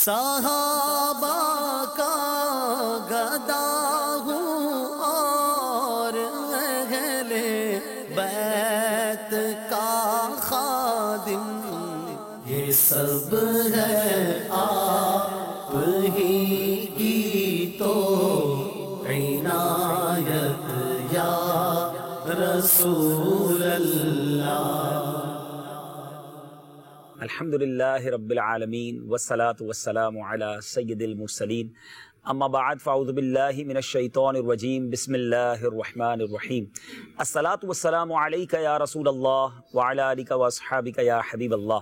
صحابہ کا گدا ہوں اور اہل بیت کا خادم، یہ سب ہے آپ ہی کی تو عنایت یا رسول اللہ۔ الحمدللہ رب العالمین والصلاة والسلام علی سید المرسلین، اما بعد فاعوذ باللہ من الشیطان الرجیم، بسم اللہ الرحمن الرحیم۔ الصلاة والسلام علیک یا رسول اللہ وعلی آلک واصحابک یا حبیب اللہ،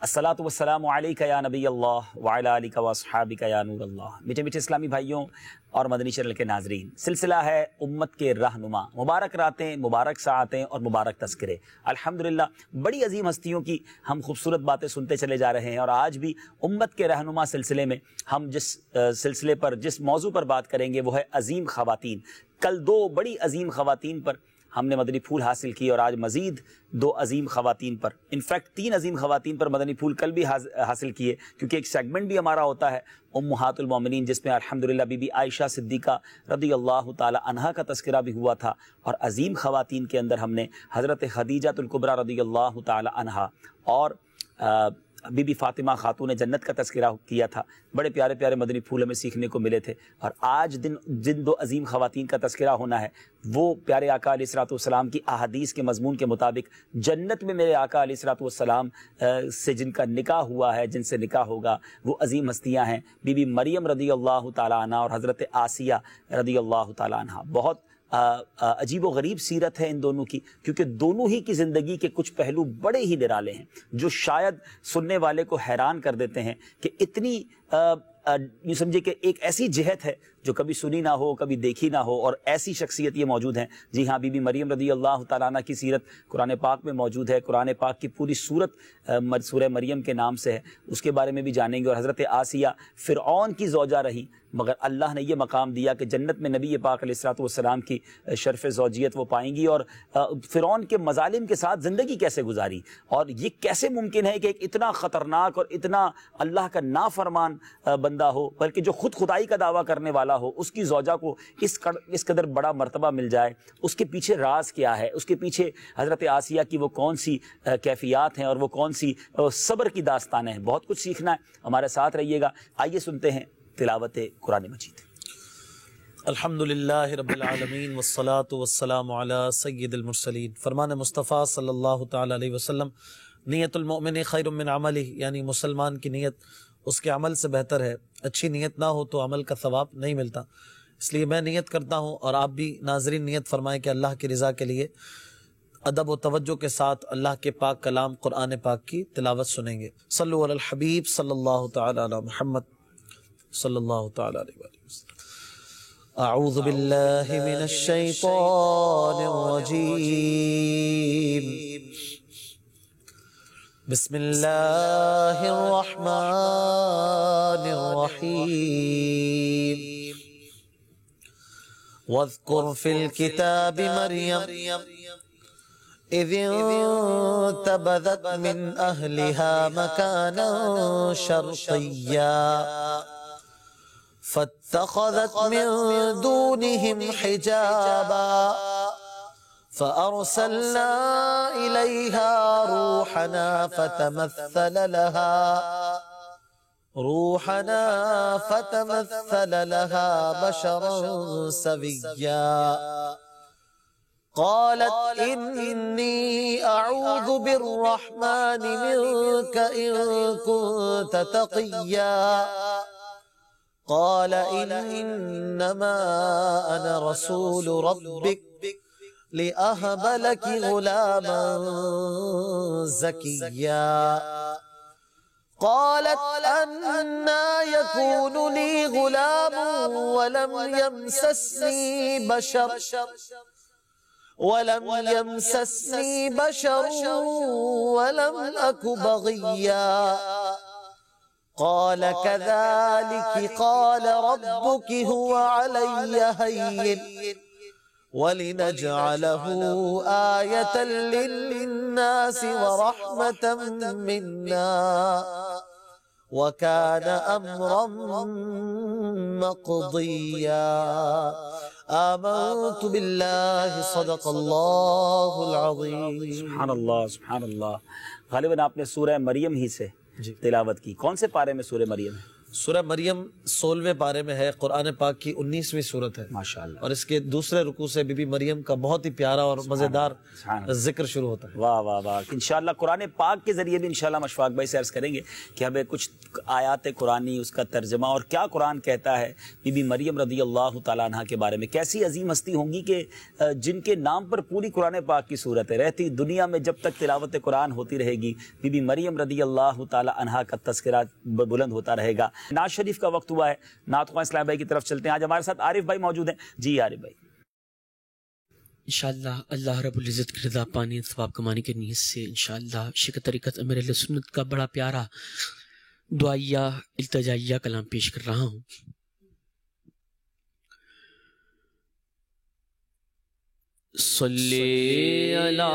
الصلاة والسلام علیک یا نبی اللہ وعلی آلک واصحابک یا نور اللہ۔ میٹھے میٹھے اسلامی بھائیوں اور مدنی چینل کے ناظرین، سلسلہ ہے امت کے رہنما، مبارک راتیں، مبارک ساعتیں اور مبارک تذکرے۔ الحمدللہ بڑی عظیم ہستیوں کی ہم خوبصورت باتیں سنتے چلے جا رہے ہیں، اور آج بھی امت کے رہنما سلسلے میں ہم جس سلسلے پر جس موضوع پر بات کریں گے وہ ہے عظیم خواتین۔ کل دو بڑی عظیم خواتین پر ہم نے مدنی پھول حاصل کی، اور آج مزید دو عظیم خواتین پر، انفیکٹ تین عظیم خواتین پر مدنی پھول کل بھی حاصل کیے، کیونکہ ایک سیگمنٹ بھی ہمارا ہوتا ہے امہات المومنین، جس میں الحمدللہ بی بی عائشہ صدیقہ رضی اللہ تعالی عنہا کا تذکرہ بھی ہوا تھا، اور عظیم خواتین کے اندر ہم نے حضرت خدیجہ الکبریٰ رضی اللہ تعالی عنہا اور بی بی فاطمہ خاتون جنت کا تذکرہ کیا تھا۔ بڑے پیارے پیارے مدنی پھول ہمیں سیکھنے کو ملے تھے، اور آج جن دو عظیم خواتین کا تذکرہ ہونا ہے وہ پیارے آقا علیہ الصلوۃ والسلام کی احادیث کے مضمون کے مطابق جنت میں میرے آقا علیہ الصلوۃ والسلام سے جن کا نکاح ہوا ہے، جن سے نکاح ہوگا، وہ عظیم ہستیاں ہیں بی بی مریم رضی اللہ تعالی عنہ اور حضرت آسیہ رضی اللہ تعالی عنہ۔ بہت عجیب و غریب سیرت ہے ان دونوں کی، کیونکہ دونوں ہی کی زندگی کے کچھ پہلو بڑے ہی نرالے ہیں، جو شاید سننے والے کو حیران کر دیتے ہیں کہ اتنی یوں سمجھے کہ ایک ایسی جہت ہے جو کبھی سنی نہ ہو، کبھی دیکھی نہ ہو، اور ایسی شخصیت یہ موجود ہیں۔ جی ہاں، بی بی مریم رضی اللہ تعالیٰ عنہ کی سیرت قرآن پاک میں موجود ہے، قرآن پاک کی پوری سورت سورہ مریم کے نام سے ہے، اس کے بارے میں بھی جانیں گے۔ اور حضرت آسیہ فرعون کی زوجہ رہی، مگر اللہ نے یہ مقام دیا کہ جنت میں نبی پاک علیہ الصلوۃ والسلام کی شرف زوجیت وہ پائیں گی، اور فرعون کے مظالم کے ساتھ زندگی کیسے گزاری، اور یہ کیسے ممکن ہے کہ ایک اتنا خطرناک اور اتنا اللہ کا نافرمان بندہ ہو، بلکہ جو خود خدائی کا دعویٰ کرنے والا ہو، اس کی زوجہ کو اس قدر بڑا مرتبہ مل جائے۔ اس کے پیچھے راز کیا ہے، اس کے پیچھے حضرت آسیہ کی وہ کون سی کیفیات ہیں، اور وہ کون سی صبر کی داستانیں ہیں۔ بہت کچھ سیکھنا ہے، ہمارے ساتھ رہیے گا۔ آئیے سنتے ہیں تلاوت قرآن مجید۔ الحمدللہ رب العالمین والصلاة والسلام علی سید المرسلین۔ فرمان مصطفیٰ صلی اللہ تعالی علیہ وسلم، نیت المؤمن خیر من عملہ، یعنی مسلمان کی نیت اس کے عمل سے بہتر ہے۔ اچھی نیت نہ ہو تو عمل کا ثواب نہیں ملتا، اس لیے میں نیت کرتا ہوں، اور آپ بھی ناظرین نیت فرمائیں کہ اللہ کی رضا کے لیے ادب و توجہ کے ساتھ اللہ کے پاک کلام قرآن پاک کی تلاوت سنیں گے۔ صلو علی الحبیب صلی اللہ تعالی علی محمد صلی اللہ تعالی علیہ وآلہ وسلم۔ اعوذ باللہ من الشیطان الرجیم، بسم اللہ الرحمن الرحیم۔ واذکر فی الکتاب مریم اذ انتبذت من اہلها مکانا شرقیا فاتخذت من دونهم حجابا فأرسلنا إليها روحنا فتمثل لها بشرا سويا قالت إني أعوذ بالرحمن منك إن كنت تقيا قال إنما أنا رسول ربك لأهب لك غلاما زكيا قالت أنا يكون لي غلام ولم يمسسني بشر ولم أك بغيا قال كذلك قال ربك هو علي هين ولنجعله آية للناس ورحمة منا وَكَانَ أَمْرًا مَقْضِيًّا آمنت باللہ صدق اللہ العظیم۔ سبحان اللہ سبحان اللہ۔ غالباً آپ نے سورہ مریم ہی سے تلاوت کی، کون سے پارے میں سورہ مریم ہے؟ سورہ مریم 16ویں پارے میں ہے، قرآن پاک کی 19ویں سورت ہے، ماشاءاللہ۔ اور اس کے دوسرے رکوع سے بی بی مریم کا بہت ہی پیارا اور مزیدار ذکر شروع ہوتا ہے۔ واہ واہ واہ۔ انشاءاللہ قرآن پاک کے ذریعے بھی انشاءاللہ مشفاق بھائی سے عرض کریں گے کہ ہمیں کچھ آیات قرآنی، اس کا ترجمہ اور کیا قرآن کہتا ہے بی بی مریم رضی اللہ تعالیٰ عنہ کے بارے میں، کیسی عظیم ہستی ہوں گی کہ جن کے نام پر پوری قرآن پاک کی صورت ہے، رہتی دنیا میں جب تک تلاوت قرآن ہوتی رہے گی بی بی مریم رضی اللہ تعالیٰ عنہ کا تذکرہ بلند ہوتا رہے گا۔ نعت شریف کا وقت ہوا ہے، نعت خواہ اسلام بھائی کی طرف چلتے ہیں۔ آج ہمارے ساتھ عارف بھائی موجود ہیں۔ جی عارف بھائی۔ انشاءاللہ اللہ رب العزت کی رضا پانی، ثواب کمانے کی نیت سے انشاءاللہ شیخ طریقت امیر اہل سنت کا بڑا پیارا دعائیہ التجائیہ کلام پیش کر رہا ہوں۔ صلی علی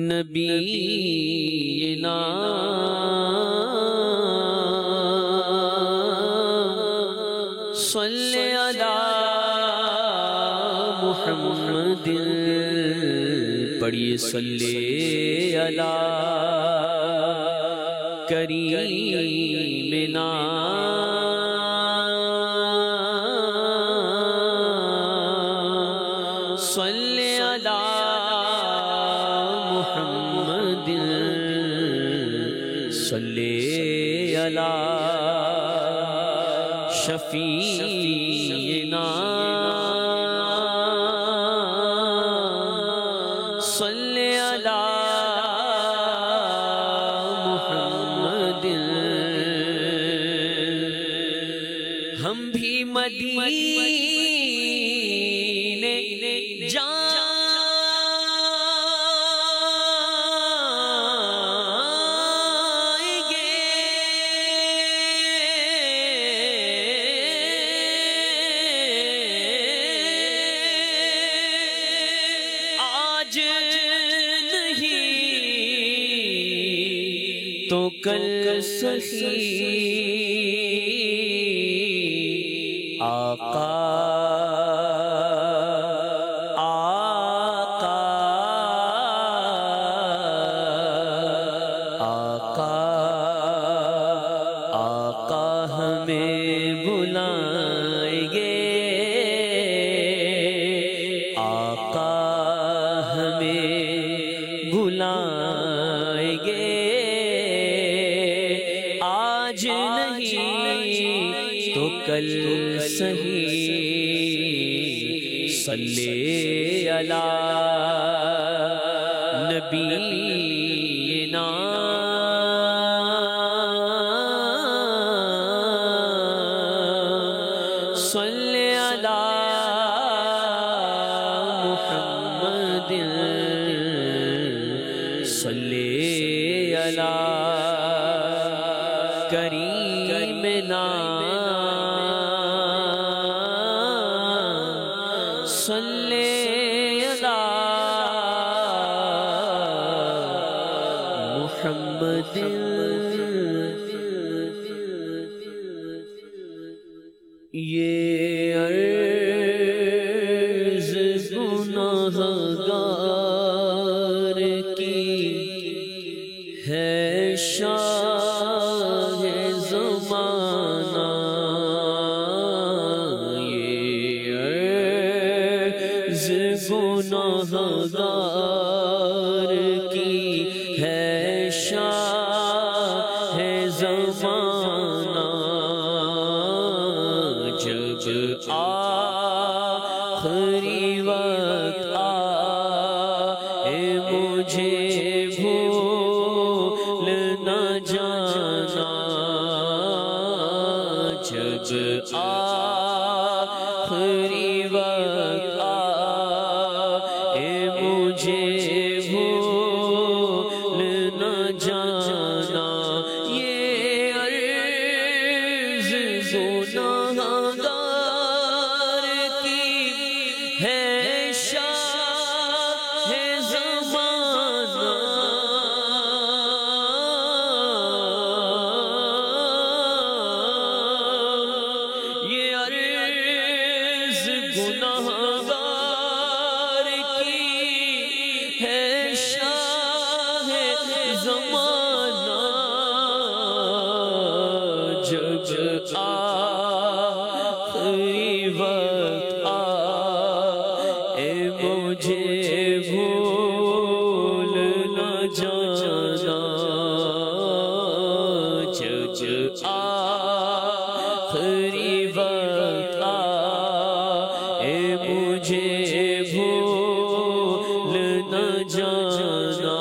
نبینا صلی علی محمد، پڑھیے صلی علی کریمنا صلی علی محمد، صلی علی شفیعنا صلی علی محمد۔ ہم بھی مدینے جائیں گے، آج نہیں تو کل سہی آقا آقا آقا آقا ہمیں بلائیں گے، آقا ہمیں بلائیں گے، آج نہیں تو کل سہی صلی علی نبینا صلی علی محمد، صلی علی کریمنا صلی علی محمد۔ یہ عرض گناہگار کی ہے شاہ زمانہ، یہ عرض گناہگار کی ہے شاہ زمانہ، جب آخری وقت آئے مجھے بھول نہ جانا، جب آخری وقت آئے مجھے بھول نہ جانا، یہ عرض گناہگار کی ہے شاہ زمانہ، جب آخری وقت آئے مجھے بھول نہ جانا،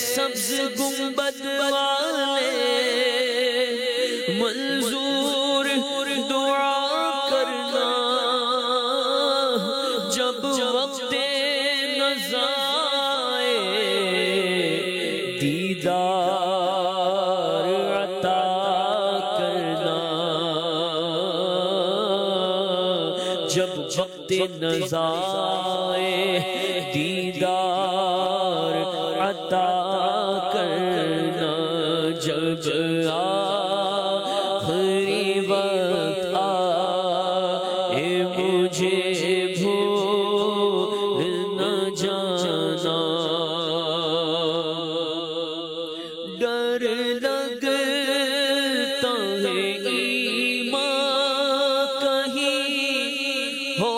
سبز گنبد والے منظور دعا کرنا، جب وقت نزا دیدار عطا کرنا، جب وقت نزائے دیدار عطا کرنا، جب آخری وقت آئے مجھے بھول نہ جانا، ڈر لگتا ہے ایمان کہیں ہو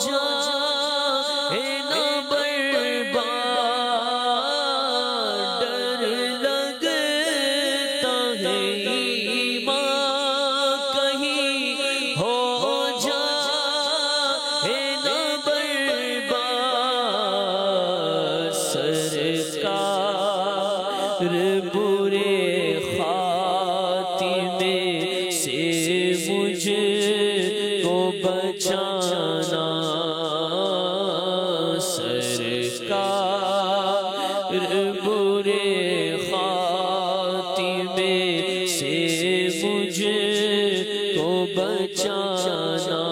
جائے نہ برباد، ڈر لگتا ہے ایمان کہیں ہو جائے نہ برباد، سرکار برے خاتمے سے مجھ کو بچانا، سرکار برے خاتمے سے مجھ کو بچانا،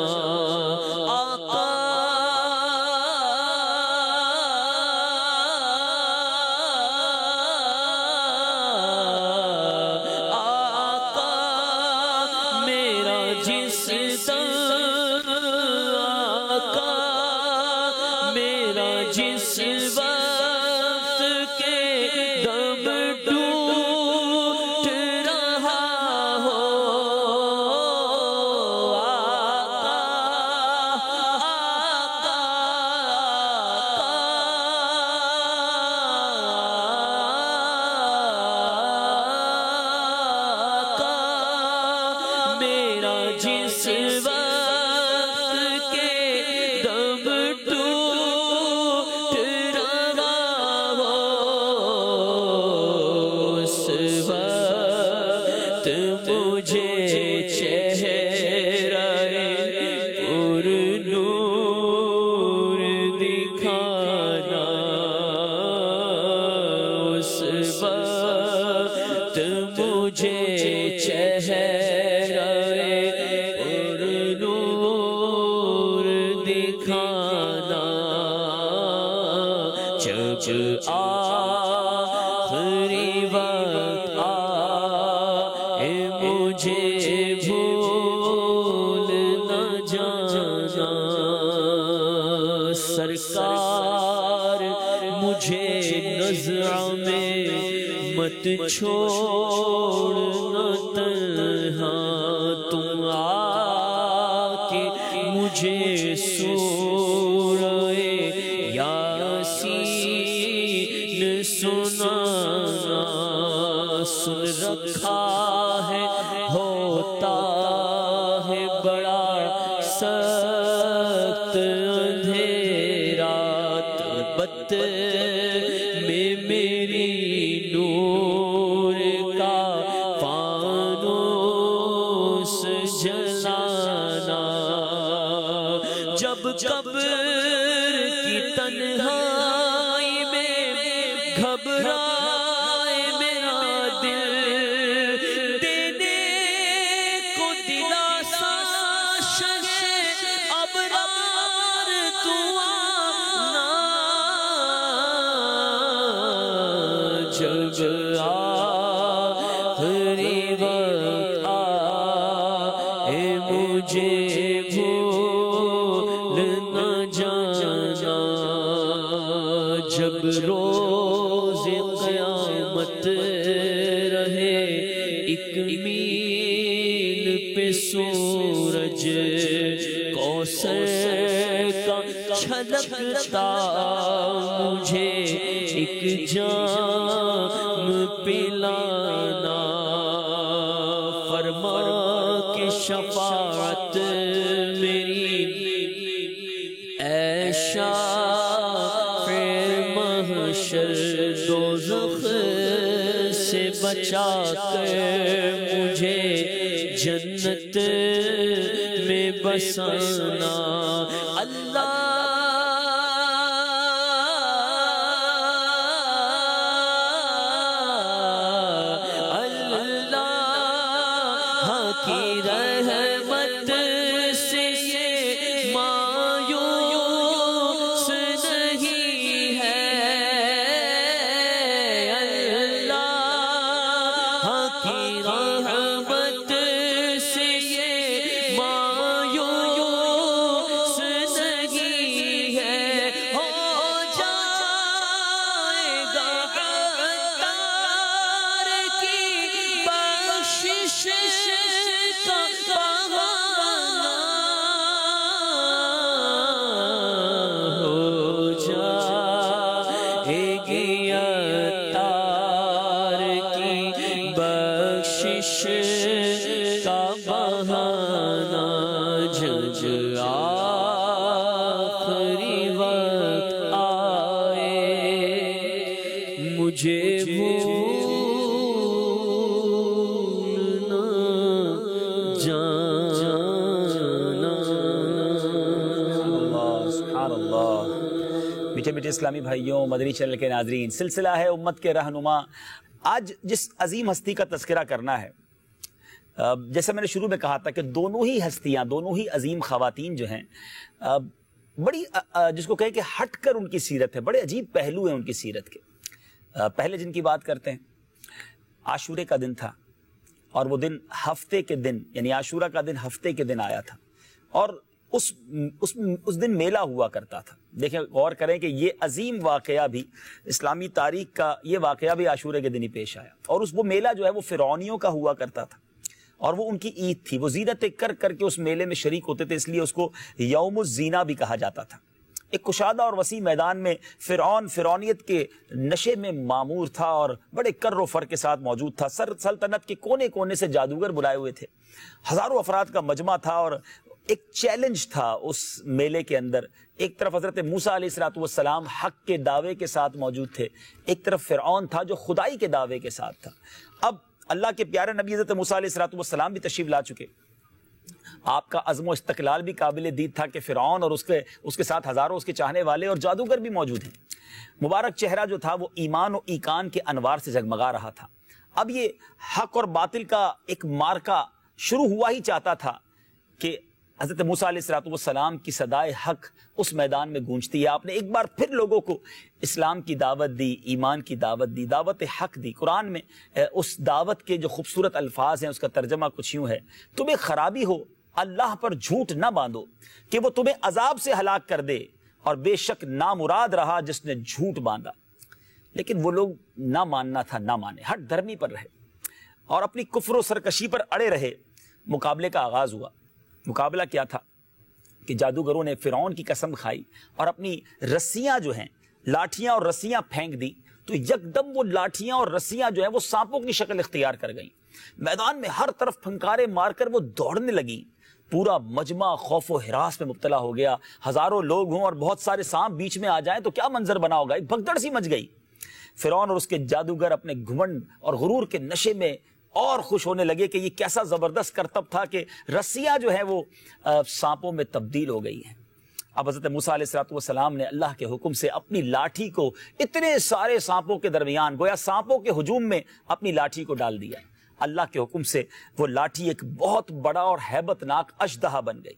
آقا جس دم آقا میرا جس وقت کے دم ٹوٹ رہا ہو، جس وقت کے دم ٹوٹ رہا ہو، اس وقت مجھے چہرہ پر نور دکھانا، اس وقت مجھے چہرہ دکھانا، جب آخری وقت آئے مجھے بھول نہ جانا، سرکار مجھے نزع میں مت چھوڑنا تنہا، تم آ کے مجھے سورہ یاسین سنانا، سن رکھا ہے ہوتا ہے بڑا سخت اندھیرا، تلبت میں میری نور کا فانوس جلانا، جب قبر کی تنہائی میں گھبرائے میرا دل، دینے کو دلاسا شہ ابرار تو آنا، جب آخری وقت آئے مجھے بھول نہ جانا، جب روز قیامت رہے ایک میل پہ سورج کوثر کا چھلکتا، مجھے ایک ایک جام پلانا، فرما کے شفاعت میری اے شافع محشر، دوزخ سے بچا کر مجھے جنت میں بسانا۔ اللہ کی رحمت سے یہ مایوس نہیں ہے، اللہ کی رحمت سے یہ مایوس نہیں ہے، ہو جائے گا عطار کی بخشش کا بہانہ، جب آخری وقت آئے مجھے بھولنا جانا۔ سبحان اللہ۔ میٹھے میٹھے اسلامی بھائیوں، مدنی چینل کے ناظرین، سلسلہ ہے امت کے رہنما۔ آج جس عظیم ہستی کا تذکرہ کرنا ہے، جیسے میں نے شروع میں کہا تھا کہ دونوں ہی ہستیاں، دونوں ہی عظیم خواتین جو ہیں، بڑی جس کو کہیں کہ ہٹ کر ان کی سیرت ہے، بڑے عجیب پہلو ہیں ان کی سیرت کے۔ پہلے جن کی بات کرتے ہیں، عاشورے کا دن تھا، اور وہ دن ہفتے کے دن، یعنی عاشورہ کا دن ہفتے کے دن آیا تھا، اور اس دن میلہ ہوا کرتا تھا۔ دیکھیں، غور کریں کہ یہ عظیم واقعہ بھی اسلامی تاریخ کا، یہ واقعہ بھی عاشورے کے دن ہی پیش آیا، اور وہ میلہ جو ہے وہ فرعونیوں کا ہوا کرتا تھا، اور وہ ان کی عید تھی۔ وہ زینتیں کر کر کے اس میلے میں شریک ہوتے تھے، اس لیے اس کو یوم الزینہ بھی کہا جاتا تھا۔ ایک کشادہ اور وسیع میدان میں فرعونیت کے نشے میں معمور تھا، اور بڑے کر و فر کے ساتھ موجود تھا۔ سلطنت کے کونے کونے سے جادوگر بلائے ہوئے تھے، ہزاروں افراد کا مجمع تھا، اور ایک چیلنج تھا اس میلے کے اندر۔ ایک طرف حضرت موسیٰ علیہ السلام حق کے دعوے کے ساتھ موجود تھے، ایک طرف فرعون تھا جو خدائی کے دعوے کے ساتھ تھا۔ اب اللہ کے پیارے نبی حضرت موسیٰ علیہ السلام بھی تشریف لا چکے۔ آپ کا عزم و استقلال بھی قابل دید تھا کہ فرعون اور اس کے ساتھ ہزاروں اس کے چاہنے والے اور جادوگر بھی موجود ہیں۔ مبارک چہرہ جو تھا وہ ایمان و ایقان کے انوار سے جگمگا رہا تھا۔ اب یہ حق اور باطل کا ایک مارکا شروع ہوا ہی چاہتا تھا کہ حضرت موسیٰ علیہ السلام کی صدائے حق اس میدان میں گونجتی ہے۔ آپ نے ایک بار پھر لوگوں کو اسلام کی دعوت دی، ایمان کی دعوت دی، دعوت حق دی۔ قرآن میں اس دعوت کے جو خوبصورت الفاظ ہیں اس کا ترجمہ کچھ یوں ہے: تمہیں خرابی ہو اللہ پر جھوٹ نہ باندھو کہ وہ تمہیں عذاب سے ہلاک کر دے، اور بے شک نامراد رہا جس نے جھوٹ باندھا۔ لیکن وہ لوگ نہ ماننا تھا، نہ مانے، ہٹ دھرمی پر رہے اور اپنی کفر و سرکشی پر اڑے رہے۔ مقابلے کا آغاز ہوا۔ مقابلہ کیا تھا کہ جادوگروں نے فرعون کی قسم کھائی اور اپنی رسیاں جو ہیں، لاٹھیاں اور رسیاں پھینک دی، تو یکدم وہ لاٹھیاں اور رسیاں جو ہیں وہ سانپوں کی شکل اختیار کر گئیں۔ میدان میں ہر طرف پھنکارے مار کر وہ دوڑنے لگیں۔ پورا مجمع خوف و ہراس میں مبتلا ہو گیا۔ ہزاروں لوگ ہوں اور بہت سارے سانپ بیچ میں آ جائیں تو کیا منظر بنا ہوگا، ایک بھگدڑ سی مچ گئی۔ فرعون اور اس کے جادوگر اپنے گھمنڈ اور غرور کے نشے میں اور خوش ہونے لگے کہ یہ کیسا زبردست کرتب تھا کہ رسیاں جو ہیں وہ سانپوں میں تبدیل ہو گئی ہیں۔ اب حضرت موسیٰ علیہ السلام نے اللہ کے حکم سے اپنی لاٹھی کو اتنے سارے سانپوں کے درمیان، گویا سانپوں کے ہجوم میں، اپنی لاٹھی کو ڈال دیا۔ اللہ کے حکم سے وہ لاٹھی ایک بہت بڑا اور ہیبت ناک اژدہا بن گئی۔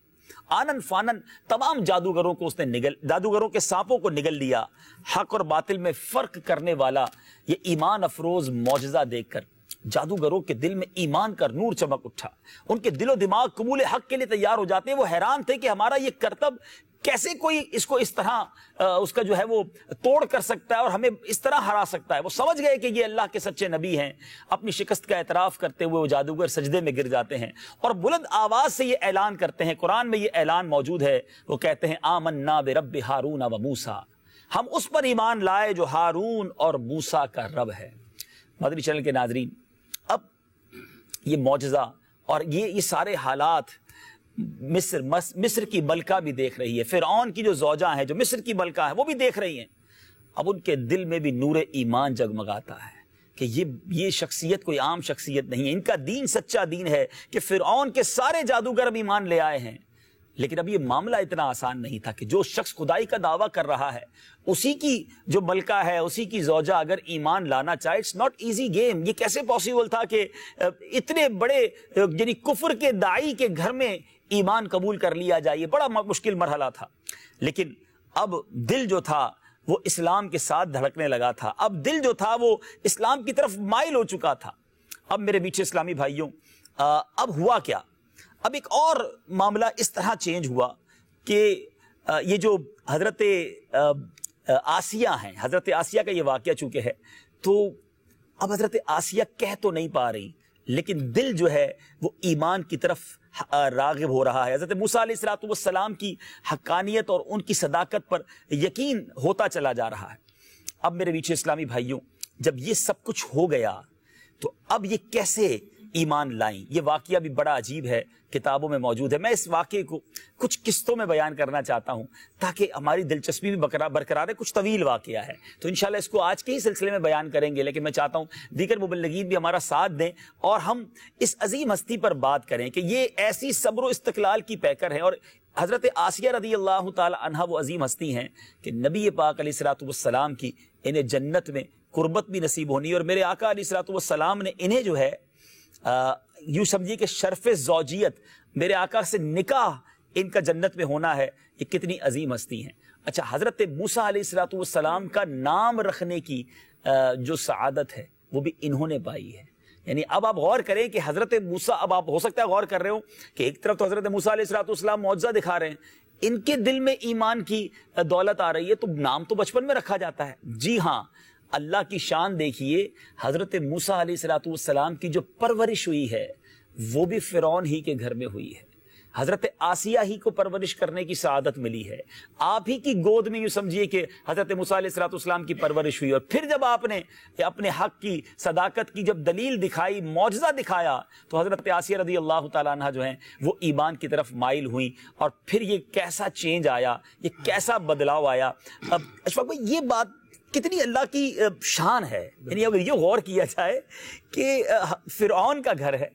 آنن فانن تمام جادوگروں کے سانپوں کو نگل لیا۔ حق اور باطل میں فرق کرنے والا یہ ایمان افروز معجزہ دیکھ کر جادوگروں کے دل میں ایمان کا نور چمک اٹھا۔ ان کے دل و دماغ قبول حق کے لیے تیار ہو جاتے ہیں۔ وہ حیران تھے کہ ہمارا یہ کرتب کیسے کوئی اس کو اس طرح اس کا جو ہے وہ توڑ کر سکتا ہے اور ہمیں اس طرح ہرا سکتا ہے۔ وہ سمجھ گئے کہ یہ اللہ کے سچے نبی ہیں۔ اپنی شکست کا اعتراف کرتے ہوئے وہ جادوگر سجدے میں گر جاتے ہیں اور بلند آواز سے یہ اعلان کرتے ہیں، قرآن میں یہ اعلان موجود ہے، وہ کہتے ہیں آمنا برب ہارون و موسیٰ، ہم اس پر ایمان لائے جو ہارون اور موسیٰ کا رب ہے۔ مدنی چینل کے ناظرین، اب یہ معجزہ اور یہ سارے حالات مصر کی ملکہ بھی دیکھ رہی ہے، فرعون کی جو زوجہ ہیں جو مصر کی ملکہ ہیں وہ بھی دیکھ رہی ہیں۔ اب ان کے دل میں بھی نور ایمان جگمگاتا ہے کہ یہ شخصیت کوئی عام شخصیت نہیں ہے، ان کا دین سچا دین ہے کہ فرعون کے سارے جادوگر اب ایمان لے آئے ہیں۔ لیکن اب یہ معاملہ اتنا آسان نہیں تھا کہ جو شخص خدائی کا دعویٰ کر رہا ہے اسی کی جو ملکہ ہے، اسی کی زوجہ اگر ایمان لانا چاہے، اٹس ناٹ ایزی گیم۔ یہ کیسے پاسبل تھا کہ اتنے بڑے یعنی کفر کے داعی کے گھر میں ایمان قبول کر لیا جائے؟ یہ بڑا مشکل مرحلہ تھا، لیکن اب دل جو تھا وہ اسلام کے ساتھ دھڑکنے لگا تھا، اب دل جو تھا وہ اسلام کی طرف مائل ہو چکا تھا۔ اب میرے میٹھے اسلامی بھائیوں، اب ہوا کیا؟ اب ایک اور معاملہ اس طرح چینج ہوا کہ یہ جو حضرت آسیہ ہیں، حضرت آسیہ کا یہ واقعہ چونکہ ہے تو اب حضرت آسیہ کہہ تو نہیں پا رہی، لیکن دل جو ہے وہ ایمان کی طرف راغب ہو رہا ہے۔ حضرت موسیٰ علیہ السلام کی حقانیت اور ان کی صداقت پر یقین ہوتا چلا جا رہا ہے۔ اب میرے میٹھے اسلامی بھائیوں، جب یہ سب کچھ ہو گیا تو اب یہ کیسے ایمان لائیں؟ یہ واقعہ بھی بڑا عجیب ہے، کتابوں میں موجود ہے۔ میں اس واقعے کو کچھ قسطوں میں بیان کرنا چاہتا ہوں تاکہ ہماری دلچسپی بھی برقرار ہے۔ کچھ طویل واقعہ ہے تو انشاءاللہ اس کو آج کے ہی سلسلے میں بیان کریں گے، لیکن میں چاہتا ہوں دیگر مبلغین بھی ہمارا ساتھ دیں اور ہم اس عظیم ہستی پر بات کریں کہ یہ ایسی صبر و استقلال کی پیکر ہے۔ اور حضرت آسیہ رضی اللہ تعالی عنہا وہ عظیم ہستی ہیں کہ نبی پاک علیہ السلام کی انہیں جنت میں قربت بھی نصیب ہونی، اور میرے آقا علیہ السلام نے انہیں جو ہے یوں سمجھیے کہ شرف زوجیت، میرے آقا سے نکاح ان کا جنت میں ہونا ہے۔ یہ کتنی عظیم ہستی ہیں۔ اچھا، حضرت موسیٰ علیہ السلام کا نام رکھنے کی جو سعادت ہے وہ بھی انہوں نے پائی ہے۔ یعنی اب آپ غور کریں کہ حضرت موسیٰ، اب آپ ہو سکتا ہے غور کر رہے ہو کہ ایک طرف تو حضرت موسیٰ علیہ السلام معجزہ دکھا رہے ہیں، ان کے دل میں ایمان کی دولت آ رہی ہے، تو نام تو بچپن میں رکھا جاتا ہے۔ جی ہاں، اللہ کی شان دیکھیے، حضرت موسیٰ علیہ السلام کی جو پرورش ہوئی ہے وہ بھی فرعون ہی کے گھر میں ہوئی ہے۔ حضرت آسیہ ہی کو پرورش کرنے کی سعادت ملی ہے، آپ ہی کی گود میں یوں سمجھیے کہ حضرت موسیٰ علیہ السلام کی پرورش ہوئی۔ اور پھر جب آپ نے اپنے حق کی صداقت کی جب دلیل دکھائی، معجزہ دکھایا، تو حضرت آسیہ رضی اللہ تعالیٰ عنہ جو ہیں وہ ایمان کی طرف مائل ہوئیں، اور پھر یہ کیسا چینج آیا، یہ کیسا بدلاؤ آیا۔ اب اشفاق بھائی، یہ بات کتنی اللہ کی شان ہے۔ یعنی اگر یہ غور کیا جائے کہ فرعون کا گھر ہے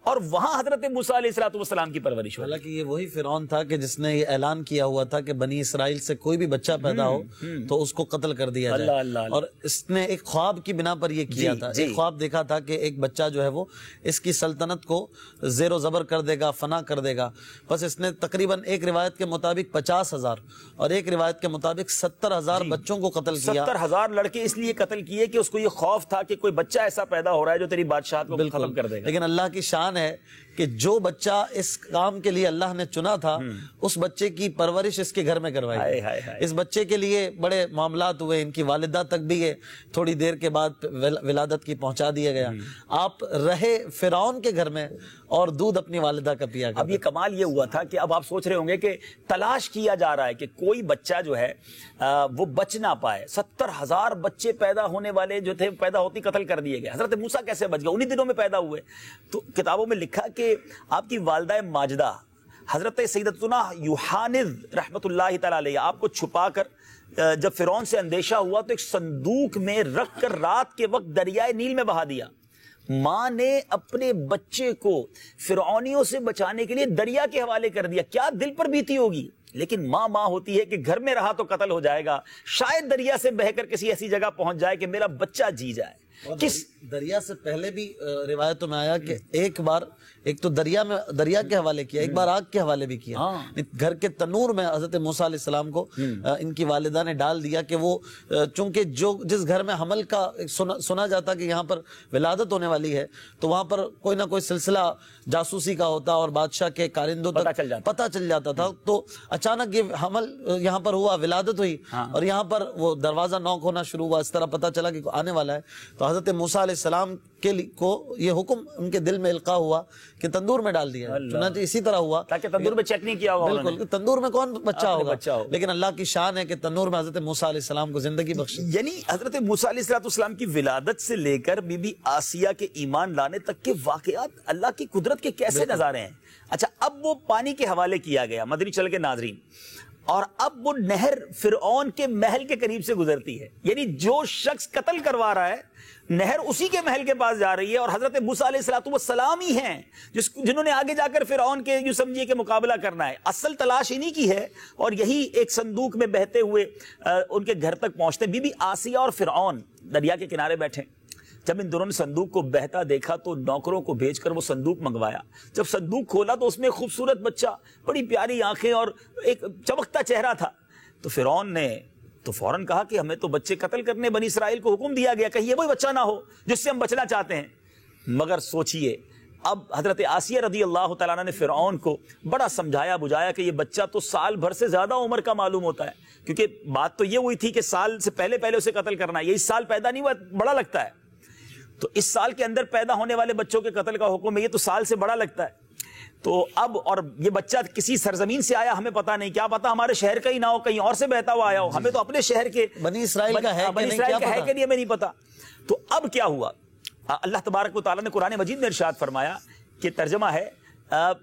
اور وہاں حضرت موسیٰ علیہ السلام کی پرورش ہو۔ حالانکہ یہ وہی فرعون تھا کہ جس نے یہ اعلان کیا ہوا تھا کہ بنی اسرائیل سے کوئی بھی بچہ پیدا ہو تو اس کو قتل کر دیا جائے۔ اللہ اور اس نے ایک خواب کی بنا پر یہ کیا تھا، ایک خواب دیکھا تھا کہ ایک بچہ جو ہے وہ اس کی سلطنت کو زیر و زبر کر دے گا، فنا کر دے گا۔ بس اس نے تقریباً ایک روایت کے مطابق 50,000 اور ایک روایت کے مطابق 70,000 بچوں کو قتل کیا۔ 70,000 لڑکے اس لیے قتل کیے کہ اس کو یہ خوف تھا کہ کوئی بچہ ایسا پیدا ہو رہا ہے جو تیری بادشاہت کو ختم کر دے گا۔ لیکن اللہ کی شان ہے کہ جو بچہ اس کام کے لیے اللہ نے چنا تھا، اس بچے کی پرورش اس کے گھر میں کروائی گئی۔ اس بچے کے لیے بڑے معاملات ہوئے، ان کی والدہ تک بھی یہ تھوڑی دیر کے بعد ولادت کی پہنچا دیا گیا۔ آپ رہے فرعون کے گھر میں اور دودھ اپنی والدہ کا پیا۔ اب یہ کمال یہ ہوا تھا کہ اب آپ سوچ رہے ہوں گے کہ تلاش کیا جا رہا ہے کہ کوئی بچہ جو ہے وہ بچ نہ پائے۔ 70,000 بچے پیدا ہونے والے جو تھے پیدا ہوتی قتل کر دیے گئے۔ حضرت موسیٰ کیسے بچ گئے؟ انہی دنوں میں پیدا ہوئے۔ تو کتابوں میں لکھا کہ آپ کی والدہ ماجدہ حضرت سیدتنا یوحانذ رحمت اللہ تعالی علیہ آپ کو چھپا کر جب فرعون سے اندیشہ ہوا تو ایک صندوق میں رکھ کر رات کے وقت دریائے نیل میں بہا دیا۔ ماں نے اپنے بچے کو فرعونیوں سے بچانے کے لیے دریا کے حوالے کر دیا۔ کیا دل پر بیتی ہوگی؟ لیکن ماں ہوتی ہے کہ گھر میں رہا تو قتل ہو جائے گا، شاید دریا سے بہ کر کسی ایسی جگہ پہنچ جائے کہ میرا بچہ جی جائے۔ کس دریا سے پہلے بھی روایتوں میں آیا کہ ایک بار ایک تو دریا کے حوالے کیا، ایک بار آگ کے حوالے بھی کیا۔ گھر کے تنور میں حضرت موسیٰ علیہ السلام کو ان کی والدہ نے ڈال دیا کہ وہ چونکہ جس گھر میں حمل کا سنا جاتا کہ یہاں پر ولادت ہونے والی ہے تو وہاں پر کوئی نہ کوئی سلسلہ جاسوسی کا ہوتا اور بادشاہ کے کارندوں تک پتہ چل جاتا تھا۔ تو اچانک یہ حمل یہاں پر ہوا، ولادت ہوئی اور یہاں پر وہ دروازہ نوک ہونا شروع ہوا، اس طرح پتہ چلا کہ آنے والا ہے۔ تو حضرت موسیٰ علیہ السلام کو یہ حکم ان کے دل میں القاء ہوا کہ تندور میں ڈال دیا، چنانچہ اسی طرح ہوا، تاکہ تندور میں چیک نہیں کیا ہوگا، بالکل تندور میں کون بچہ ہوگا، لیکن اللہ کی شان ہے کہ تندور میں حضرت موسیٰ علیہ السلام کو زندگی بخشی۔ یعنی حضرت موسیٰ علیہ السلام کی ولادت سے لے کر بی بی آسیہ کے ایمان لانے تک کے واقعات اللہ کی قدرت کے کیسے نظارے ہیں۔ اچھا، اب وہ پانی کے حوالے کیا گیا، مدنی چل کے ناظرین، اور اب وہ نہر فرعون کے محل کے قریب سے گزرتی ہے، یعنی جو شخص قتل کروا رہا ہے نہر اسی کے محل کے پاس جا رہی ہے، اور حضرت موسیٰ علیہ السلام ہی ہیں جنہوں نے آگے جا کر فرعون کے یوں سمجھیے کہ مقابلہ کرنا ہے۔ اصل تلاش انہی کی ہے، اور یہی ایک صندوق میں بہتے ہوئے ان کے گھر تک پہنچتے۔ بی بی آسیہ اور فرعون دریا کے کنارے بیٹھے، جب ان دونوں نے صندوق کو بہتا دیکھا تو نوکروں کو بھیج کر وہ صندوق منگوایا۔ جب صندوق کھولا تو اس میں خوبصورت بچہ، بڑی پیاری آنکھیں اور ایک چمکتا چہرہ تھا، تو فرعون نے تو فوراً کہا کہ ہمیں تو بچے قتل کرنے بنی اسرائیل کو حکم دیا گیا، کہیں یہ وہی بچہ نہ ہو جس سے ہم بچنا چاہتے ہیں۔ مگر سوچئے، اب حضرت آسیہ رضی اللہ تعالیٰ عنہ نے فرعون کو بڑا سمجھایا بجھایا کہ یہ بچہ تو سال بھر سے زیادہ عمر کا معلوم ہوتا ہے، کیونکہ بات تو یہ ہوئی تھی کہ سال سے پہلے اسے قتل کرنا ہے، یہ اس سال پیدا نہیں ہوا، بڑا لگتا ہے، تو اس سال کے اندر پیدا ہونے والے بچوں کے قتل کا حکم ہے، یہ تو سال سے بڑا لگتا ہے۔ تو اب، اور یہ بچہ کسی سرزمین سے آیا، ہمیں پتا نہیں، کیا پتا ہمارے شہر کا ہی نہ ہو، کہیں اور سے بہتا ہوا آیا ہو، ہمیں تو اپنے شہر کے بنی اسرائیل کا ہے کہ نہیں ہمیں نہیں پتا۔ تو اب کیا ہوا، اللہ تبارک و تعالیٰ نے قرآن مجید میں ارشاد فرمایا کہ ترجمہ ہے،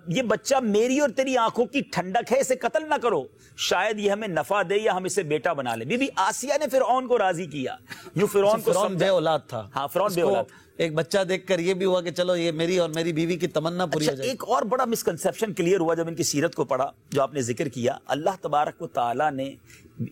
یہ بچہ میری اور تیری آنکھوں کی ٹھنڈک ہے، اسے قتل نہ کرو، شاید یہ ہمیں نفع دے یا ہم اسے بیٹا بنا لے۔ بی بی آسیہ نے فرعون کو راضی کیا، یوں فرعون بے اولاد تھا۔ ہاں، فرعون بے اولاد، ایک بچہ دیکھ کر یہ بھی ہوا کہ چلو یہ میری اور میری بیوی کی تمنا پوری ہو جائے۔ ایک اور بڑا مسکنسیپشن کلیئر ہوا جب ان کی سیرت کو پڑھا، جو آپ نے ذکر کیا، اللہ تبارک و تعالیٰ نے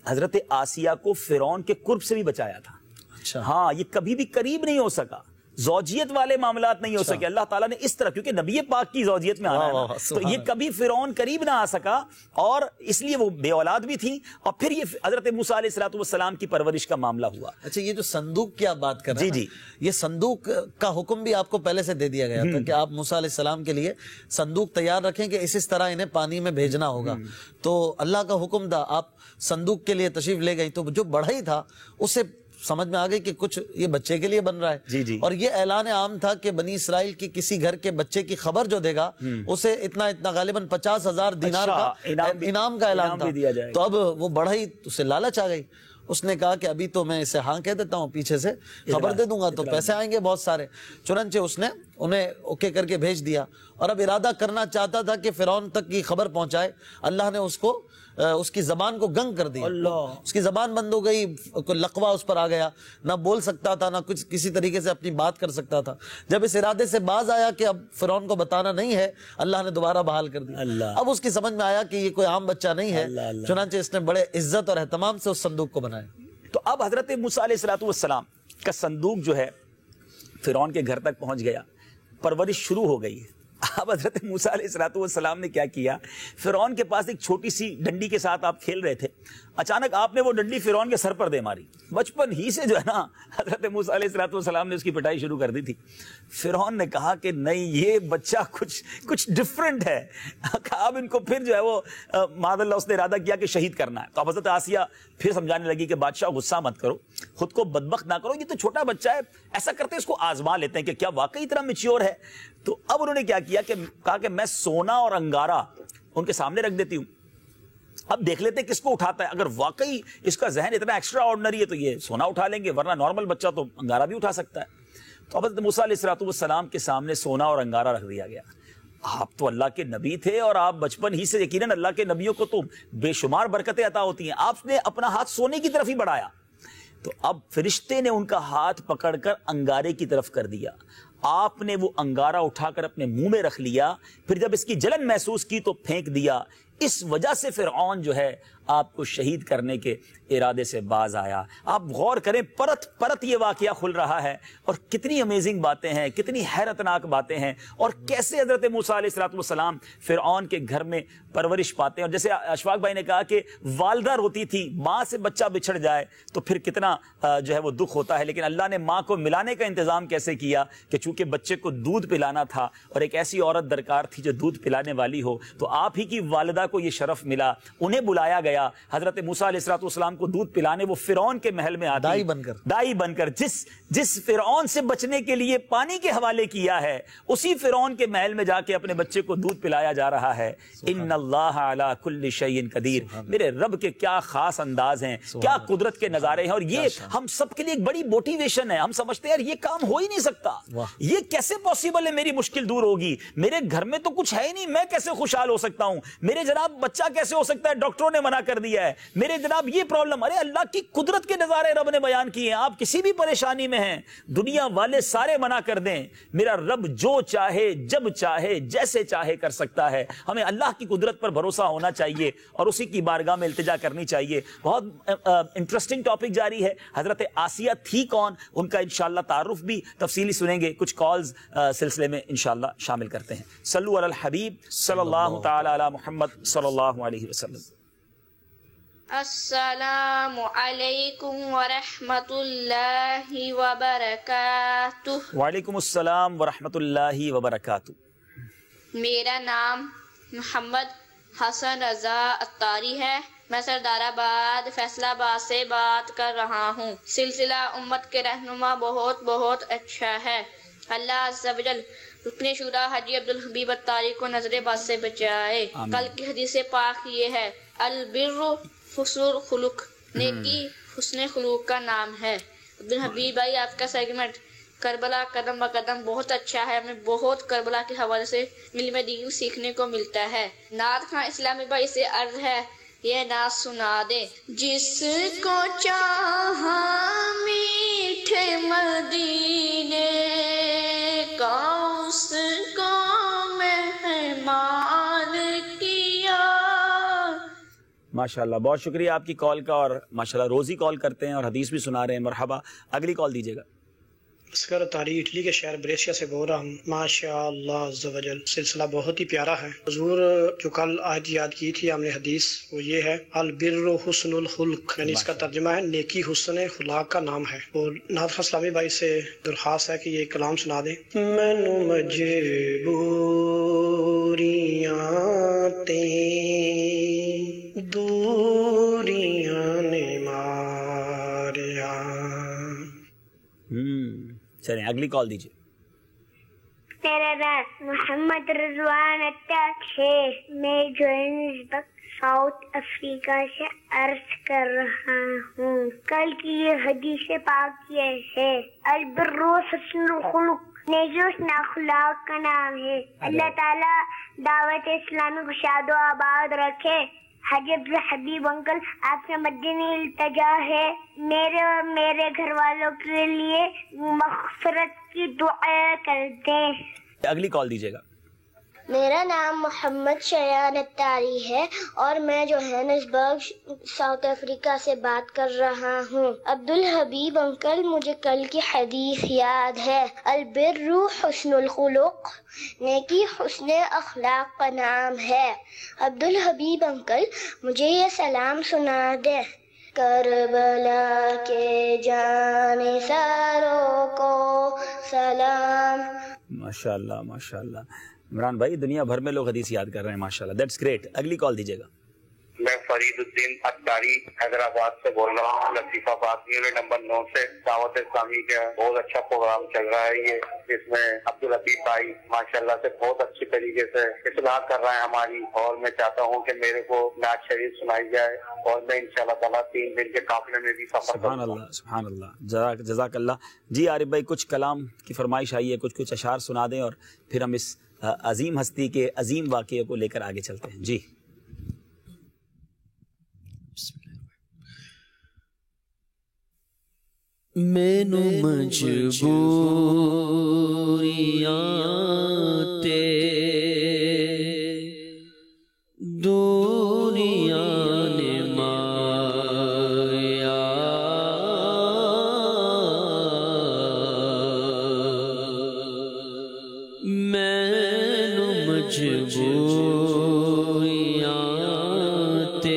حضرت آسیہ کو فرعون کے قرب سے بھی بچایا تھا۔ اچھا، ہاں، یہ کبھی بھی قریب نہیں ہو سکا، زوجیت والے معاملات نہیں ہو سکے، اللہ تعالیٰ نے اس طرح، کیونکہ نبی پاک کی زوجیت میں آنا ہے نا، تو یہ کبھی فرعون قریب نہ آ سکا، اور اس لیے وہ بے اولاد بھی تھی، اور پھر یہ حضرت موسیٰ علیہ السلام کی پرورش کا معاملہ ہوا۔ اچھا، یہ جو صندوق کی آپ بات کر رہے ہیں، جی، یہ صندوق کا حکم بھی آپ کو پہلے سے دے دیا گیا تھا کہ آپ موسیٰ علیہ السلام کے لیے صندوق تیار رکھیں کہ اس طرح انہیں پانی میں بھیجنا ہوگا، تو اللہ کا حکم تھا، آپ صندوق کے لیے تشریف لے گئی، تو جو بڑھئی تھا اسے سمجھ میں آ گئی کہ کچھ یہ بچے کے لیے بن رہا ہے، اور یہ اعلان عام تھا کہ بنی اسرائیل کی کسی گھر کے بچے کی خبر جو دے گا اسے اتنا غالباً 50,000 دینار کا انعام کا اعلان تھا۔ تو اب وہ بڑھئی، اسے لالچ آ گئی، اس نے کہا کہ ابھی تو میں اسے ہاں کہہ دیتا ہوں، پیچھے سے خبر دے دوں گا تو پیسے آئیں گے بہت سارے، چنانچہ اس نے انہیں اوکے کر کے بھیج دیا، اور اب ارادہ کرنا چاہتا تھا کہ فرعون تک کی خبر پہنچائے، اللہ نے اس کی زبان کو گنگ کر دیا، اس کی زبان بند ہو گئی، لقوہ اس پر آ گیا، نہ بول سکتا تھا، نہ کچھ کسی طریقے سے اپنی بات کر سکتا تھا۔ جب اس ارادے سے باز آیا کہ اب فرعون کو بتانا نہیں ہے، اللہ نے دوبارہ بحال کر دیا۔ اب اس کی سمجھ میں آیا کہ یہ کوئی عام بچہ نہیں ہے، چنانچہ اس نے بڑے عزت اور اہتمام سے اس صندوق کو بنایا۔ تو اب حضرت موسیٰ علیہ السلام کا صندوق جو ہے فرعون کے گھر تک پہنچ گیا، پرورش شروع ہو گئی ہے۔ اب حضرت موسیٰ علیہ السلام نے کیا کیا، فرعون کے پاس ایک چھوٹی سی ڈنڈی کے ساتھ آپ کھیل رہے تھے، اچانک آپ نے وہ ڈنڈی فرعون کے سر پر دے ماری۔ بچپن ہی سے جو ہے نا حضرت موسیٰ علیہ السلام نے اس کی پٹائی شروع کر دی تھی۔ فرعون نے کہا کہ نہیں، یہ بچہ کچھ ڈفرنٹ ہے، اب ان کو پھر جو ہے وہ معاذ اللہ اس نے ارادہ کیا کہ شہید کرنا ہے۔ تو اب حضرت آسیہ پھر سمجھانے لگی کہ بادشاہ غصہ مت کرو، خود کو بدبخت نہ کرو، یہ تو چھوٹا بچہ ہے، ایسا کرتے ہیں اس کو آزما لیتے ہیں کہ کیا واقعی اتنا میچیور ہے۔ تو اب انہوں نے کیا کیا کہ کہا کہ میں سونا اور انگارہ ان کے سامنے رکھ دیتی ہوں، اب دیکھ لیتے ہیں کس کو اٹھاتا ہے، اگر واقعی اس کا ذہن اتنا ایکسٹرا آرڈنری ہے تو یہ سونا اٹھا لیں گے، ورنہ نارمل بچہ تو انگارہ بھی اٹھا سکتا ہے۔ تو حضرت موسیٰ علیہ السلام کے سامنے سونا اور انگارہ رکھ دیا گیا۔ آپ تو اللہ کے نبی تھے، اور آپ بچپن ہی سے یقیناً اللہ کے نبیوں کو تو بے شمار برکتیں عطا ہوتی ہیں، آپ نے اپنا ہاتھ سونے کی طرف ہی بڑھایا، تو اب فرشتے نے ان کا ہاتھ پکڑ کر انگارے کی طرف کر دیا، آپ نے وہ انگارہ اٹھا کر اپنے منہ میں رکھ لیا، پھر جب اس کی جلن محسوس کی تو پھینک دیا۔ اس وجہ سے فرعون جو ہے آپ کو شہید کرنے کے ارادے سے باز آیا۔ آپ غور کریں، پرت پرت یہ واقعہ کھل رہا ہے، اور کتنی امیزنگ باتیں ہیں، کتنی حیرتناک باتیں ہیں، اور کیسے حضرت موسیٰ علیہ السلام فرعون کے گھر میں پرورش پاتے ہیں۔ اور جیسے اشفاق بھائی نے کہا کہ والدہ روتی تھی، ماں سے بچہ بچھڑ جائے تو پھر کتنا جو ہے وہ دکھ ہوتا ہے، لیکن اللہ نے ماں کو ملانے کا انتظام کیسے کیا کہ چونکہ بچے کو دودھ پلانا تھا اور ایک ایسی عورت درکار تھی جو دودھ پلانے والی ہو، تو آپ ہی کی والدہ کو یہ شرف ملا، انہیں بلایا گیا آیا حضرت موسیٰ علیہ السلام کو دودھ پلانے، وہ فرعون کے محل میں آتی دائی بن کر جس فرعون سے بچنے کے لیے پانی کے حوالے کیا ہے، اسی فرعون کے محل میں جا کے اپنے بچے کو دودھ پلایا جا رہا ہے۔ ان اللہ علی کل شیء قدیر، میرے رب کے کیا خاص انداز ہیں، کیا قدرت کے نظارے ہیں، اور یہ ہم سب کے لیے ایک بڑی موٹیویشن ہے۔ ہم سمجھتے ہیں یار یہ کام ہو ہی نہیں سکتا، یہ کیسے پاسبل ہے، میری مشکل دور ہوگی، میرے گھر میں تو کچھ ہے ہی نہیں، میں کیسے خوشحال ہو سکتا ہوں، میرے جناب بچہ کیسے ہو سکتا ہے، ڈاکٹروں نے منع کر دیا ہے، میرے جناب یہ پرابلم۔ ارے اللہ کی قدرت کے نظارے رب نے بیان کیے ہیں۔ آپ کسی بھی پریشانی میں ہیں، دنیا والے سارے منع کر دیں، میرا رب جو چاہے جب چاہے جیسے چاہے کر سکتا ہے۔ ہمیں اللہ کی قدرت پر بھروسہ ہونا چاہیے اور اسی کی بارگاہ میں التجا کرنی چاہیے۔ بہت انٹرسٹنگ ٹاپک جاری ہے۔ حضرت آسیہ تھی کون، ان کا انشاءاللہ تعارف بھی تفصیلی سنیں گے، کچھ کالز سلسلے میں انشاءاللہ شامل کرتے ہیں۔ صلو علی الحبیب صلی اللہ تعالی علی محمد صلی اللہ علیہ وسلم۔ السلام علیکم ورحمۃ اللہ وبرکاتہ۔ وعلیکم السلام ورحمۃ اللہ وبرکاتہ۔ میرا نام محمد حسن رضا اتاری ہے، میں سردار آباد فیصل آباد سے بات کر رہا ہوں۔ سلسلہ امت کے رہنما بہت بہت اچھا ہے۔ اللہ عز و جل رکن شورا حاجی عبدالحبیب اتاری کو نظر بد سے بچائے۔ کل کی حدیث پاک یہ ہے، البر حسن الخلق، نیکی حسن خلوق کا نام ہے۔ عبدالحبیب بھائی آپ کا سیگمنٹ کربلا قدم با قدم بہت اچھا ہے، ہمیں بہت کربلا کے حوالے سے علم دین سیکھنے کو ملتا ہے۔ نعت خواں اسلامی بھائی سے عرض ہے یہ نعت سنا دے۔ جس کو چاہا میٹھے مدینے کا اس کو مہمان کیا۔ ماشاءاللہ، بہت شکریہ آپ کی کال کا، اور ماشاءاللہ روز ہی کال کرتے ہیں اور حدیث بھی سنا رہے ہیں، مرحبا۔ اگلی کال دیجیے گا۔ اسکر اتاری اٹلی کے شہر بریشیا سے بول رہا ہوں۔ ماشاء اللہ عز و جل سلسلہ بہت ہی پیارا ہے۔ حضور جو کل آیت یاد کی تھی ہم نے حدیث، وہ یہ ہے البر حسن الخلق، یعنی اس کا ترجمہ ہے نیکی حسن خلاق کا نام ہے۔ اور نعت اسلامی بھائی سے درخواست ہے کہ یہ کلام سنا دیں۔ مینو مجبوریاں تے دوریاں نے ماریا۔ چلیں اگلی کال دیجیے۔ میرا نام محمد رضوان اتار ہے، میں جوہانسبرگ ساؤتھ افریقہ سے عرض کر رہا ہوں۔ کل کی یہ حدیث پاک یہ ہے، البر حسن الخلق، نیکی حسن اخلاق کا نام ہے۔ اللہ تعالیٰ دعوت اسلامی کو شاد و آباد رکھے۔ حاجی عبدالحبیب انکل آپ سے مدنی التجا ہے، میرے اور میرے گھر والوں کے لیے مغفرت کی دعا کرتے ہیں۔ اگلی کال دیجیے گا۔ میرا نام محمد شیان اتاری ہے اور میں جوہانسبرگ ساؤتھ افریقہ سے بات کر رہا ہوں۔ عبدالحبیب انکل مجھے کل کی حدیث یاد ہے، البر حسن الخلق، نیکی حسن اخلاق کا نام ہے۔ عبدالحبیب انکل مجھے یہ سلام سنا دے۔ کربلا کے جانثاروں کو سلام۔ ماشاءاللہ ماشاءاللہ، عمران بھائی دنیا بھر میں لوگ حدیث یاد کر رہے ہیں، ماشاءاللہ، دیٹس گریٹ۔ اگلی کال دیجیے گا۔ میں فرید الدین اتاری حیدرآباد سے بول رہا ہوں، لطیف آباد یونٹ نمبر 9 سے۔ دعوت اسلامی کا بہت اچھا پروگرام چل رہا ہے یہ، جس میں عبدالحبیب بھائی ماشاءاللہ سے بہت اچھی طریقے سے اصلاح کر رہے ہیں ہماری، اور میں چاہتا ہوں کہ میرے کو نعت شریف سنائی جائے اور میں انشاءاللہ تعالیٰ 3 دن کے قافلے میں بھی سفر کروں۔ سبحان اللہ سبحان اللہ، جزاک اللہ۔ جی عارف بھائی کچھ کلام کی فرمائش آئی ہے، کچھ اشعار سنا دیں اور پھر ہم اس عظیم ہستی کے عظیم واقعے کو لے کر آگے چلتے ہیں۔ جی مینو مجبوریاں تے دوریاں نے ماریا، مینو مجبوریاں تے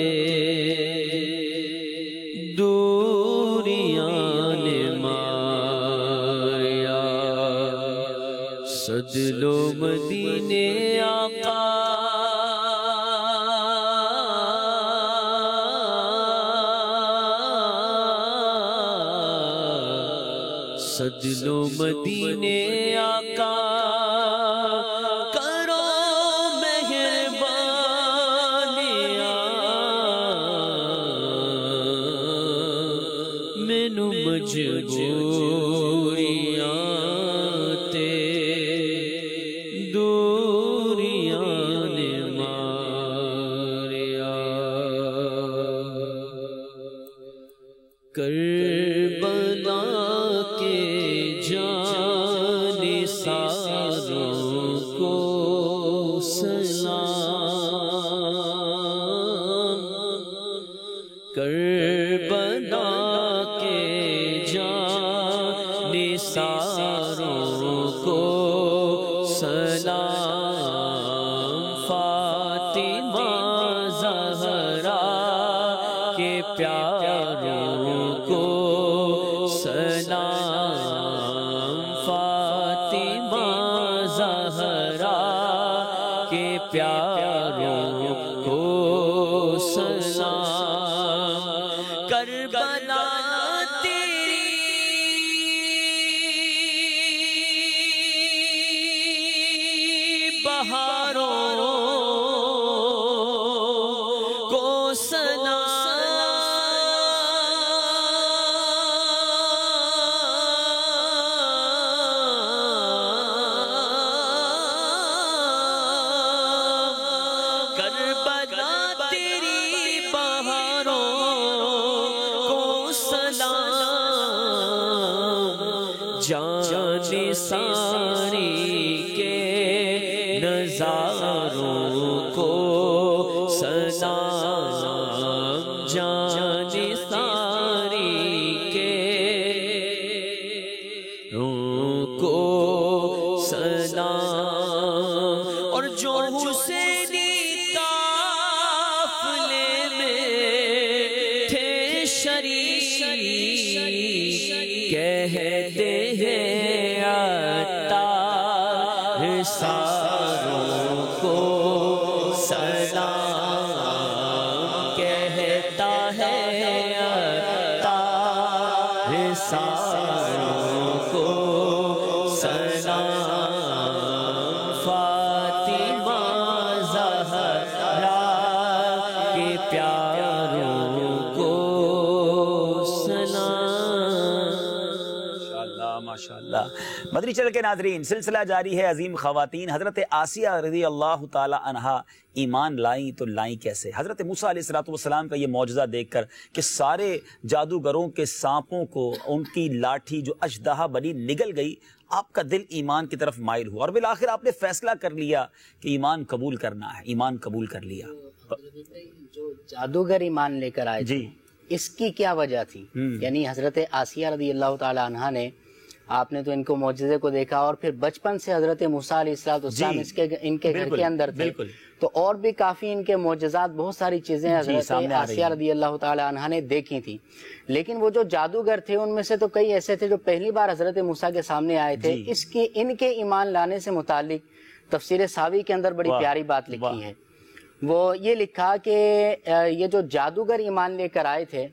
سد لو مدینے آقا سجدو مدینے آقا کرو مہربانیاں مینو مجبوریاں تے دوریاں نے ماریا کربلا کے جان ساروں کو سلام کربلا کے جان ساروں کو سلام فاطمہ زہرا کے پیاروں کو سلام فاطمہ زہرا کے پیاروں کو سلام کربلا تیری بہاروں کو کربلا تیری بہاروں کو سلام جان ساری کے نظاروں کو سلام جان ساری کے کو سلام اور جو حسینی قافلے میں تھے شریک کہتے ہیں عطار ساروں کو سلام کہتا ہے عطار ساروں کو سلام فاطمہ زہرا کے پیاروں کو سلام۔ ماشاءاللہ مدنی چینل کے ناظرین، سلسلہ جاری ہے عظیم خواتین۔ حضرت آسیہ رضی اللہ تعالی عنہا ایمان لائیں تو لائیں کیسے؟ حضرت موسیٰ علیہ السلام کا یہ معجزہ دیکھ کر کہ سارے جادوگروں کے سانپوں کو ان کی لاٹھی جو اژدہا بنی نگل گئی، آپ کا دل ایمان کی طرف مائل ہوا اور بالآخر آپ نے فیصلہ کر لیا کہ ایمان قبول کرنا ہے، ایمان قبول کر لیا۔ جو جادوگر ایمان لے کر آئے جی، اس کی کیا وجہ تھی؟ یعنی حضرت آسیہ رضی اللہ تعالی عنہا نے، آپ نے تو ان کو معجزے کو دیکھا اور پھر بچپن سے حضرت موسیٰ علیہ السلام ان کے گھر کے اندر تھے، تو اور بھی کافی ان کے معجزات، بہت ساری چیزیں حضرت آسیہ رضی اللہ تعالی عنہا نے دیکھی تھی۔ لیکن وہ جو جادوگر تھے ان میں سے تو کئی ایسے تھے جو پہلی بار حضرت موسیٰ کے سامنے آئے تھے۔ ان کے ایمان لانے سے متعلق تفسیر ساوی کے اندر بڑی پیاری بات لکھی ہے۔ وہ یہ لکھا کہ یہ جو جادوگر ایمان لے کر آئے تھے،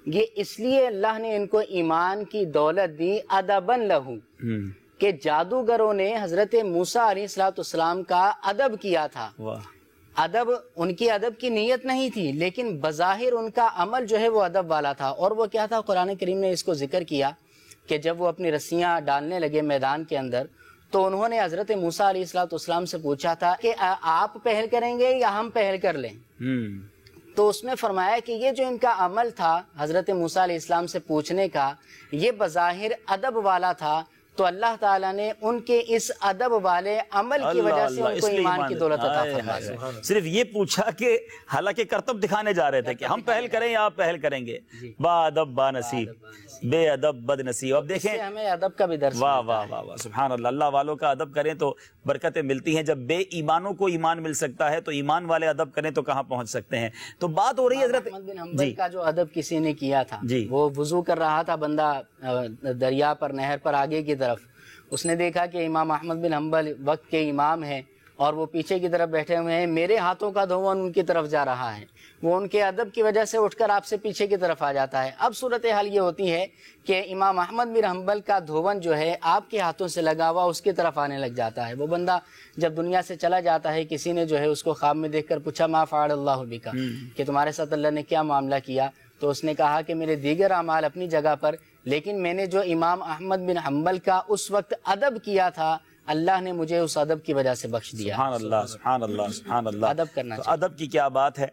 یہ اس لیے اللہ نے ان کو ایمان کی دولت دی ادبن لہو، کہ جادوگروں نے حضرت موسیٰ علیہ السلام کا ادب کیا تھا۔ ادب، ان کی ادب کی نیت نہیں تھی، لیکن بظاہر ان کا عمل جو ہے وہ ادب والا تھا۔ اور وہ کیا تھا؟ قرآن کریم نے اس کو ذکر کیا کہ جب وہ اپنی رسیاں ڈالنے لگے میدان کے اندر، تو انہوں نے حضرت موسیٰ علیہ السلام سے پوچھا تھا کہ آپ پہل کریں گے یا ہم پہل کر لیں؟ تو اس میں فرمایا کہ یہ جو ان کا عمل تھا حضرت موسیٰ علیہ السلام سے پوچھنے کا، یہ بظاہر ادب والا تھا، تو اللہ تعالیٰ نے ان کے اس ادب والے عمل کی وجہ سے ان کو ایمان کی دولت عطا فرمائی۔ صرف یہ پوچھا کہ حالانکہ کرتب دکھانے جا رہے تھے کہ ہم پہل کریں یا آپ پہل کریں گے، با ادب با نصیب، بے ادب بد نصیب۔ اب دیکھیں ہمیں ادب کا بھی درس، واہ واہ واہ واہ، سبحان اللہ۔ اللہ والوں کا ادب کریں تو برکتیں ملتی ہیں۔ جب بے ایمانوں کو ایمان مل سکتا ہے تو ایمان والے ادب کریں تو کہاں پہنچ سکتے ہیں۔ تو بات ہو رہی ہے حضرت احمد بن حنبل کا جو ادب کسی نے کیا تھا، وہ وضو کر رہا تھا بندہ دریا پر، نہر پر آگے کی طرف، اس نے دیکھا کہ امام احمد بن حنبل وقت کے امام ہیں اور وہ پیچھے کی طرف بیٹھے ہوئے ہیں، میرے ہاتھوں کا دھون ان کی طرف جا رہا ہے، وہ ان کے ادب کی وجہ سے اٹھ کر آپ سے پیچھے کی طرف آ جاتا ہے۔ اب صورتحال یہ ہوتی ہے کہ امام احمد بن حنبل کا دھون جو ہے آپ کے ہاتھوں سے لگا ہوا اس کی طرف آنے لگ جاتا ہے۔ وہ بندہ جب دنیا سے چلا جاتا ہے، کسی نے جو ہے اس کو خواب میں دیکھ کر پوچھا ما فعل اللہ بکا، کہ تمہارے ساتھ اللہ نے کیا معاملہ کیا؟ تو اس نے کہا کہ میرے دیگر اعمال اپنی جگہ پر، لیکن میں نے جو امام احمد بن حنبل کا اس وقت ادب کیا تھا، اللہ نے مجھے اس ادب کی وجہ سے بخش دیا۔ سبحان اللہ، سبحان اللہ، سبحان اللہ۔ ادب کرنا چاہیے۔ ادب کی کیا بات ہے۔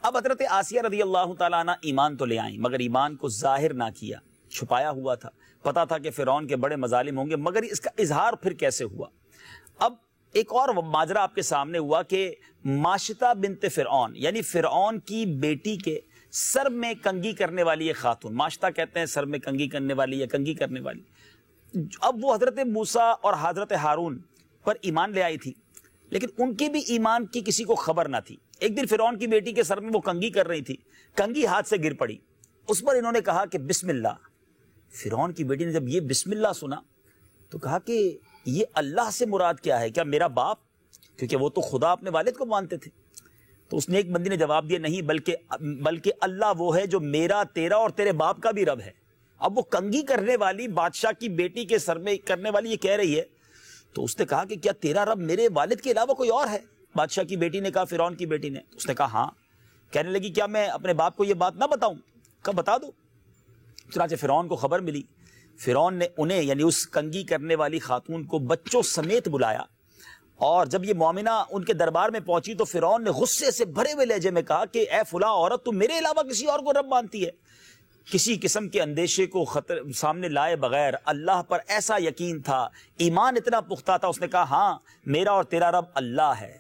اب حضرت آسیہ رضی اللہ تعالیٰ عنہ ایمان تو لے آئیں، مگر ایمان کو ظاہر نہ کیا، چھپایا ہوا تھا۔ پتا تھا کہ فرعون کے بڑے مظالم ہوں گے، مگر اس کا اظہار پھر کیسے ہوا؟ اب ایک اور ماجرا آپ کے سامنے ہوا کہ ماشطہ بنت فرعون، یعنی فرعون کی بیٹی کے سر میں کنگھی کرنے والی ایک خاتون، ماشطہ کہتے ہیں سر میں کنگھی کرنے والی یا کنگھی کرنے والی، اب وہ حضرت موسیٰ اور حضرت ہارون پر ایمان لے آئی تھی، لیکن ان کے بھی ایمان کی کسی کو خبر نہ تھی۔ ایک دن فرعون کی بیٹی کے سر میں وہ کنگھی کر رہی تھی، کنگھی ہاتھ سے گر پڑی، اس پر انہوں نے کہا کہ بسم اللہ۔ فرعون کی بیٹی نے جب یہ بسم اللہ سنا تو کہا کہ یہ اللہ سے مراد کیا ہے؟ کیا میرا باپ؟ کیونکہ وہ تو خدا اپنے والد کو مانتے تھے۔ تو اس نے ایک بندی نے جواب دیا نہیں، بلکہ اللہ وہ ہے جو میرا، تیرا اور تیرے باپ کا بھی رب ہے۔ اب وہ کنگھی کرنے والی بادشاہ کی بیٹی کے سر میں کرنے والی یہ کہہ رہی ہے، تو اس نے کہا کہ کیا تیرا رب میرے والد کے علاوہ کوئی اور ہے؟ بادشاہ کی بیٹی نے کہا، فرعون کی بیٹی نے۔ اس نے کہا ہاں۔ کہنے لگی کیا میں اپنے باپ کو یہ بات نہ بتاؤں؟ کہا بتا دو۔ چنانچہ فرعون کو خبر ملی، فرعون نے انہیں یعنی اس کنگھی کرنے والی خاتون کو بچوں سمیت بلایا، اور جب یہ مومنہ ان کے دربار میں پہنچی تو فرعون نے غصے سے بھرے ہوئے لہجے میں کہا کہ اے فلاں عورت، تم میرے علاوہ کسی اور کو رب مانتی ہے؟ کسی قسم کے اندیشے کو خطر سامنے لائے بغیر اللہ پر ایسا یقین تھا، ایمان اتنا پختہ تھا، اس نے کہا ہاں میرا اور تیرا رب اللہ ہے۔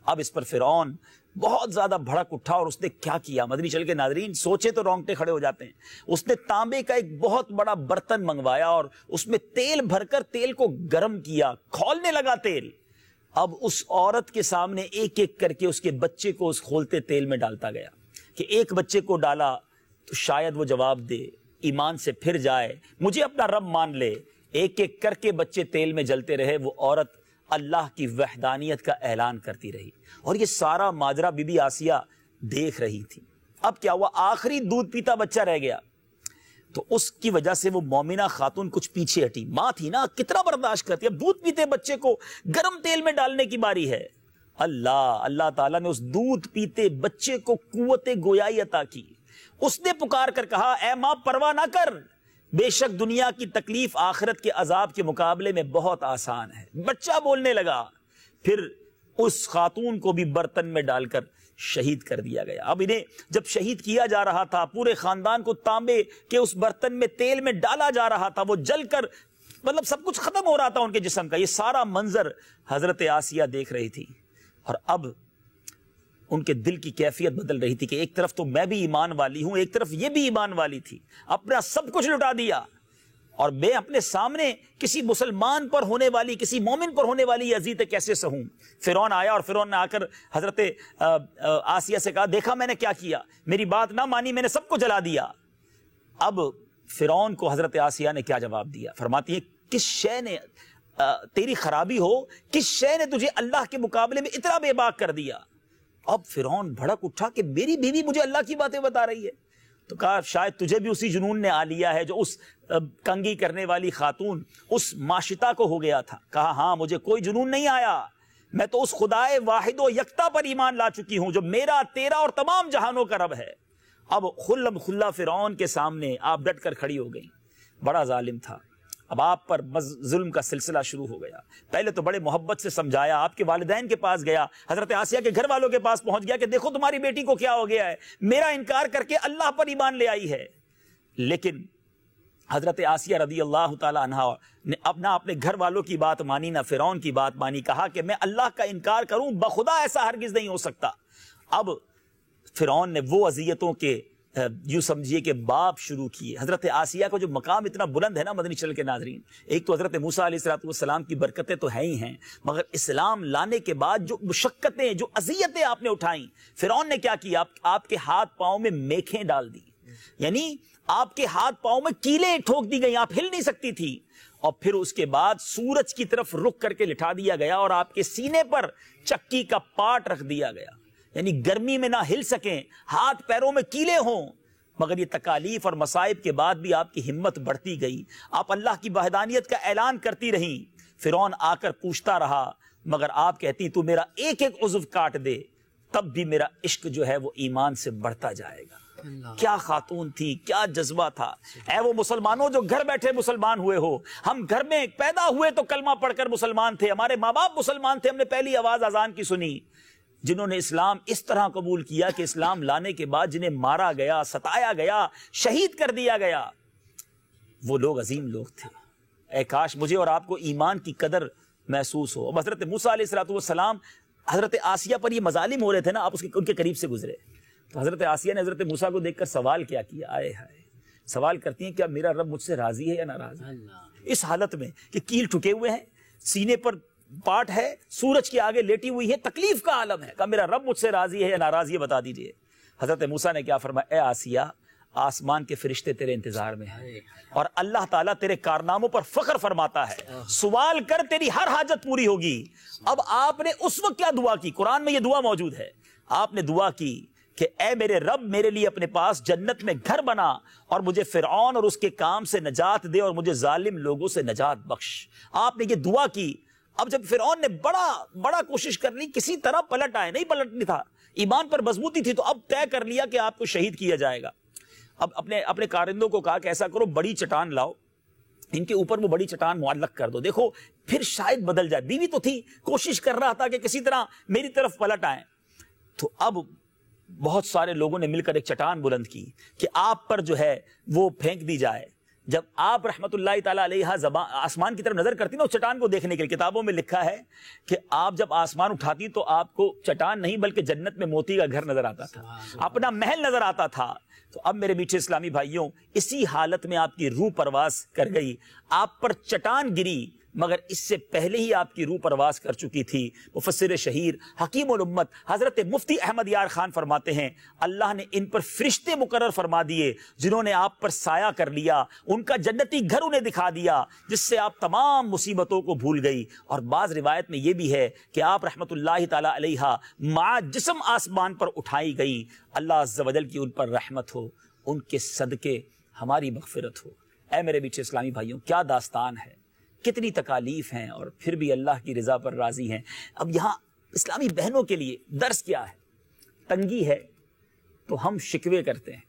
اب اس پر فرعون بہت زیادہ بھڑک اٹھا، اور اس نے کیا کیا؟ مدنی چل کے ناظرین سوچے تو رونگٹے کھڑے ہو جاتے ہیں۔ اس نے تانبے کا ایک بہت بڑا برتن منگوایا اور اس میں تیل بھر کر تیل کو گرم کیا، کھولنے لگا تیل۔ اب اس عورت کے سامنے ایک ایک کر کے اس کے بچے کو اس کھولتے تیل میں ڈالتا گیا کہ ایک بچے کو ڈالا تو شاید وہ جواب دے، ایمان سے پھر جائے، مجھے اپنا رب مان لے۔ ایک ایک کر کے بچے تیل میں جلتے رہے، وہ عورت اللہ کی وحدانیت کا اعلان کرتی رہی، اور یہ سارا ماجرا بی بی آسیہ دیکھ رہی تھی۔ اب کیا ہوا؟ آخری دودھ پیتا بچہ رہ گیا، تو اس کی وجہ سے وہ مومنہ خاتون کچھ پیچھے ہٹی۔ ماں تھی نا، کتنا برداشت کرتی، اب دودھ پیتے بچے کو گرم تیل میں ڈالنے کی باری ہے۔ اللہ تعالیٰ نے اس دودھ پیتے بچے کو قوت گویائی عطا کی۔ اس نے پکار کر کہا اے ماں پرواہ نہ کر، بے شک دنیا کی تکلیف آخرت کے عذاب کے مقابلے میں بہت آسان ہے۔ بچہ بولنے لگا، پھر اس خاتون کو بھی برتن میں ڈال کر شہید کر دیا گیا۔ اب انہیں جب شہید کیا جا رہا تھا، پورے خاندان کو تانبے کے اس برتن میں تیل میں ڈالا جا رہا تھا، وہ جل کر مطلب سب کچھ ختم ہو رہا تھا ان کے جسم کا۔ یہ سارا منظر حضرت آسیہ دیکھ رہی تھی، اور اب ان کے دل کی کیفیت بدل رہی تھی کہ ایک طرف تو میں بھی ایمان والی ہوں، ایک طرف یہ بھی ایمان والی تھی، اپنا سب کچھ لٹا دیا، اور میں اپنے سامنے کسی مسلمان پر ہونے والی، کسی مومن پر ہونے والی اذیتیں کیسے سہوں؟ فرعون آیا، اور فرعون نے آ کر حضرت آسیہ سے کہا دیکھا میں نے کیا کیا، میری بات نہ مانی، میں نے سب کو جلا دیا۔ اب فرعون کو حضرت آسیہ نے کیا جواب دیا؟ فرماتی ہے کس شے نے تیری خرابی ہو، کس شے نے تجھے اللہ کے مقابلے میں اتنا بے باک کر دیا؟ اب فرعون بھڑک اٹھا کہ میری بیوی مجھے اللہ کی باتیں بتا رہی ہے۔ تو کہا شاید تجھے بھی اسی جنون نے آ لیا ہے جو اس کنگھی کرنے والی خاتون اس ماشطہ کو ہو گیا تھا۔ کہا ہاں مجھے کوئی جنون نہیں آیا، میں تو اس خدائے واحد و یکتا پر ایمان لا چکی ہوں جو میرا، تیرا اور تمام جہانوں کا رب ہے۔ اب خلم خلا فرعون کے سامنے آپ ڈٹ کر کھڑی ہو گئی۔ بڑا ظالم تھا، اب آپ پر ظلم کا سلسلہ شروع ہو گیا۔ پہلے تو بڑے محبت سے سمجھایا، آپ کے والدین کے پاس گیا، حضرت آسیہ کے گھر والوں کے پاس پہنچ گیا کہ دیکھو تمہاری بیٹی کو کیا ہو گیا ہے، میرا انکار کر کے اللہ پر ایمان لے آئی ہے۔ لیکن حضرت آسیہ رضی اللہ تعالی عنہا نے اپنے گھر والوں کی بات مانی، نہ فرعون کی بات مانی۔ کہا کہ میں اللہ کا انکار کروں، بخدا ایسا ہرگز نہیں ہو سکتا۔ اب فرعون نے وہ اذیتوں کے یوں سمجھیے کہ باب شروع کیے۔ حضرت آسیہ کو جو مقام اتنا بلند ہے نا مدنی چل کے ناظرین، ایک تو حضرت موسیٰ علیہ السلام کی برکتیں تو ہیں ہی ہیں، مگر اسلام لانے کے بعد جو مشقتیں، جو اذیتیں آپ نے اٹھائیں، فرعون نے کیا کیا؟ آپ کے ہاتھ پاؤں میں میکھیں ڈال دی، یعنی آپ کے ہاتھ پاؤں میں کیلیں ٹھوک دی گئی، آپ ہل نہیں سکتی تھی، اور پھر اس کے بعد سورج کی طرف رخ کر کے لٹھا دیا گیا اور آپ کے سینے پر چکی کا پاٹ رکھ دیا گیا، یعنی گرمی میں نہ ہل سکیں، ہاتھ پیروں میں کیلے ہوں، مگر یہ تکالیف اور مصائب کے بعد بھی آپ کی ہمت بڑھتی گئی، آپ اللہ کی وحدانیت کا اعلان کرتی رہیں۔ فرعون آ کر پوچھتا رہا، مگر آپ کہتی تو میرا ایک ایک عضو کاٹ دے، تب بھی میرا عشق جو ہے وہ ایمان سے بڑھتا جائے گا۔ کیا خاتون تھی، کیا جذبہ تھا۔ اے وہ مسلمانوں جو گھر بیٹھے مسلمان ہوئے ہو، ہم گھر میں پیدا ہوئے تو کلمہ پڑھ کر مسلمان تھے، ہمارے ماں باپ مسلمان تھے، ہم نے پہلی آواز اذان کی سنی۔ جنہوں نے اسلام اس طرح قبول کیا کہ اسلام لانے کے بعد جنہیں مارا گیا، ستایا گیا، شہید کر دیا گیا، وہ لوگ عظیم لوگ تھے۔ اے کاش مجھے اور آپ کو ایمان کی قدر محسوس ہو۔ اب حضرت موسیٰ علیہ السلام حضرت آسیہ پر یہ مظالم ہو رہے تھے نا، آپ ان کے قریب سے گزرے تو حضرت آسیہ نے حضرت موسیٰ کو دیکھ کر سوال کیا آئے ہائے، سوال کرتی ہیں کیا میرا رب مجھ سے راضی ہے یا ناراض ہے؟ اس حالت میں کہ کیل ٹھکے ہوئے ہیں، سینے پر پاٹ ہے، سورج کے آگے لیٹی ہوئی ہے، تکلیف کا عالم ہے، کہا میرا رب مجھ سے راضی ہے یا ناراض، یہ بتا دیجئے۔ حضرت موسیٰ نے کیا فرمایا، اے آسیہ، آسمان کے فرشتے تیرے انتظار میں ہیں اور اللہ تعالیٰ تیرے کارناموں پر فخر فرماتا ہے، سوال کر تیری ہر حاجت پوری ہوگی۔ اب آپ نے اس وقت کیا دعا کی؟ قرآن میں یہ دعا موجود ہے، آپ نے دعا کی کہ اے میرے رب میرے لیے اپنے پاس جنت میں گھر بنا اور مجھے فرعون اور اس کے کام سے نجات دے اور مجھے ظالم لوگوں سے نجات بخش۔ آپ نے یہ دعا کی۔ اب جب فرعون نے بڑا کوشش کر لی، کسی طرح پلٹ آئے، نہیں پلٹنی تھا، ایمان پر مضبوطی تھی، تو اب طے کر لیا کہ آپ کو شہید کیا جائے گا۔ اب اپنے کارندوں کو کہا کہ ایسا کرو، بڑی چٹان لاؤ، ان کے اوپر وہ بڑی چٹان معلق کر دو، دیکھو پھر شاید بدل جائے۔ بیوی تو تھی، کوشش کر رہا تھا کہ کسی طرح میری طرف پلٹ آئیں۔ تو اب بہت سارے لوگوں نے مل کر ایک چٹان بلند کی کہ آپ پر جو ہے وہ پھینک دی جائے۔ جب آپ رحمت اللہ تعالیٰ علیہ آسمان کی طرف نظر کرتی نا اس چٹان کو دیکھنے کے لیے، کتابوں میں لکھا ہے کہ آپ جب آسمان اٹھاتی تو آپ کو چٹان نہیں بلکہ جنت میں موتی کا گھر نظر آتا تھا، اپنا محل نظر آتا تھا۔ تو اب میرے میٹھے اسلامی بھائیوں، اسی حالت میں آپ کی روح پرواز کر گئی، آپ پر چٹان گری، مگر اس سے پہلے ہی آپ کی روح پرواز کر چکی تھی۔ مفسر شہیر حکیم الامت حضرت مفتی احمد یار خان فرماتے ہیں اللہ نے ان پر فرشتے مقرر فرما دیے جنہوں نے آپ پر سایہ کر لیا، ان کا جنتی گھر انہیں دکھا دیا جس سے آپ تمام مصیبتوں کو بھول گئی۔ اور بعض روایت میں یہ بھی ہے کہ آپ رحمت اللہ تعالی علیہ مع جسم آسمان پر اٹھائی گئی۔ اللہ عز و جل کی ان پر رحمت ہو، ان کے صدقے ہماری مغفرت ہو۔ اے میرے میٹھے اسلامی بھائیوں، کیا داستان ہے، کتنی تکالیف ہیں اور پھر بھی اللہ کی رضا پر راضی ہیں۔ اب یہاں اسلامی بہنوں کے لیے درس کیا ہے؟ تنگی ہے تو ہم شکوے کرتے ہیں،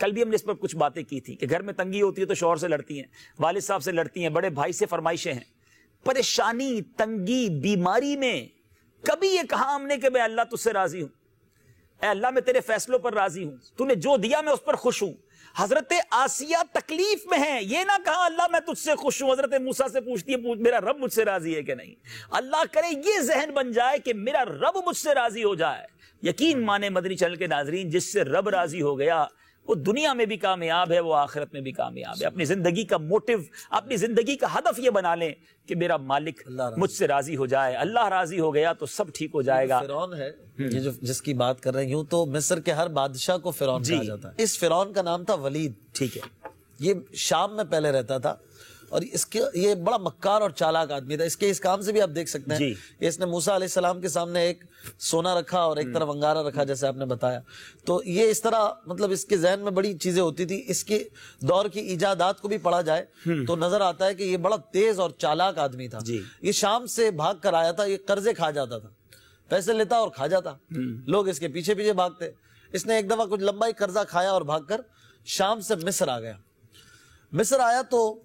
کل بھی ہم نے اس پر کچھ باتیں کی تھی کہ گھر میں تنگی ہوتی ہے تو شوہر سے لڑتی ہیں، والد صاحب سے لڑتی ہیں، بڑے بھائی سے فرمائشیں ہیں۔ پریشانی، تنگی، بیماری میں کبھی یہ کہا ہم نے کہ میں اللہ تجھ سے راضی ہوں، اے اللہ میں تیرے فیصلوں پر راضی ہوں، تو نے جو دیا میں اس پر خوش ہوں۔ حضرت آسیہ تکلیف میں ہیں، یہ نہ کہا اللہ میں تجھ سے خوش ہوں۔ حضرت موسیٰ سے پوچھتی ہے میرا رب مجھ سے راضی ہے کہ نہیں۔ اللہ کرے یہ ذہن بن جائے کہ میرا رب مجھ سے راضی ہو جائے۔ یقین مانے مدنی چینل کے ناظرین، جس سے رب راضی ہو گیا وہ دنیا میں بھی کامیاب ہے، وہ آخرت میں بھی کامیاب ہے۔ اپنی زندگی کا موٹیو، اپنی زندگی کا ہدف یہ بنا لیں کہ میرا مالک مجھ سے راضی ہو جائے۔ اللہ راضی ہو گیا تو سب ٹھیک ہو جائے گا۔ فرعون ہے یہ جو جس کی بات کر رہے ہیں، یوں تو مصر کے ہر بادشاہ کو فرعون کہا جاتا ہے۔ اس فرعون کا نام تھا ولید، ٹھیک ہے، یہ شام میں پہلے رہتا تھا اور یہ بڑا مکار اور چالاک آدمی تھا۔ اس کام سے بھی آپ دیکھ سکتے ہیں کہ اس نے موسیٰ علیہ السلام کے سامنے ایک سونا رکھا اور ایک طرف انگارہ رکھا، جیسے آپ نے بتایا۔ تو یہ اس طرح مطلب اس کے ذہن میں بڑی چیزیں ہوتی تھی۔ اس کے دور کی ایجادات کو بھی پڑھا جائے تو نظر آتا ہے کہ یہ بڑا تیز اور چالاک آدمی تھا۔ یہ شام سے بھاگ کر آیا تھا، یہ قرضے کھا جاتا تھا، پیسے لیتا اور کھا جاتا، لوگ اس کے پیچھے پیچھے بھاگتے۔ اس نے ایک دفعہ کچھ لمبا ہی قرضہ کھایا اور بھاگ کر شام سے مصر آ گیا۔ مصر آیا تو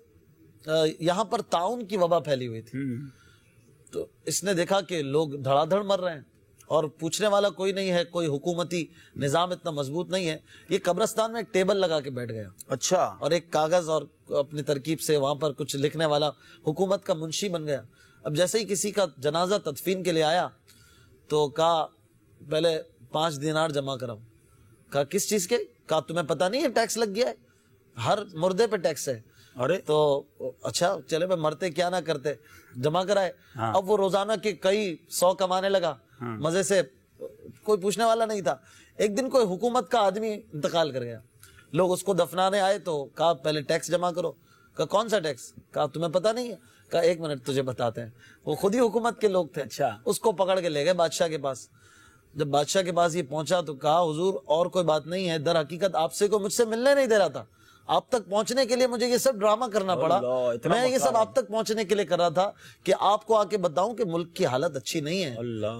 یہاں پر طاعون کی وبا پھیلی ہوئی تھی، تو اس نے دیکھا کہ لوگ دھڑا دھڑ مر رہے ہیں اور پوچھنے والا کوئی نہیں ہے، کوئی حکومتی نظام اتنا مضبوط نہیں ہے۔ یہ قبرستان میں ایک ٹیبل لگا کے بیٹھ گیا، اچھا، اور ایک کاغذ اور اپنی ترکیب سے وہاں پر کچھ لکھنے والا حکومت کا منشی بن گیا۔ اب جیسے ہی کسی کا جنازہ تدفین کے لیے آیا تو کہا پہلے 5 دینار جمع کراؤ۔ کہا کس چیز کے؟ کہا تمہیں پتہ نہیں ہے ٹیکس لگ گیا ہے، ہر مردے پہ ٹیکس ہے۔ ارے تو اچھا چلے میں مرتے کیا نہ کرتے، جمع کرائے۔ اب وہ روزانہ کے کئی 100 کمانے لگا مزے سے، کوئی پوچھنے والا نہیں تھا۔ ایک دن کوئی حکومت کا آدمی انتقال کر گیا، لوگ اس کو دفنانے آئے تو کہا پہلے ٹیکس جمع کرو۔ کہا کون سا ٹیکس؟ کہا تمہیں پتہ نہیں ہے؟ کہا ایک منٹ تجھے بتاتے ہیں. وہ خود ہی حکومت کے لوگ تھے. اچھا. اس کو پکڑ کے لے گئے بادشاہ کے پاس. جب بادشاہ کے پاس یہ پہنچا تو کہا حضور اور کوئی بات نہیں ہے، در حقیقت آپ سے کوئی مجھ سے ملنے نہیں دے رہا تھا، آپ تک پہنچنے کے لیے مجھے یہ سب ڈرامہ کرنا پڑا. میں یہ سب آپ تک پہنچنے کے لیے کر رہا تھا کہ آپ کو آ کے بتاؤں کہ ملک کی حالت اچھی نہیں ہے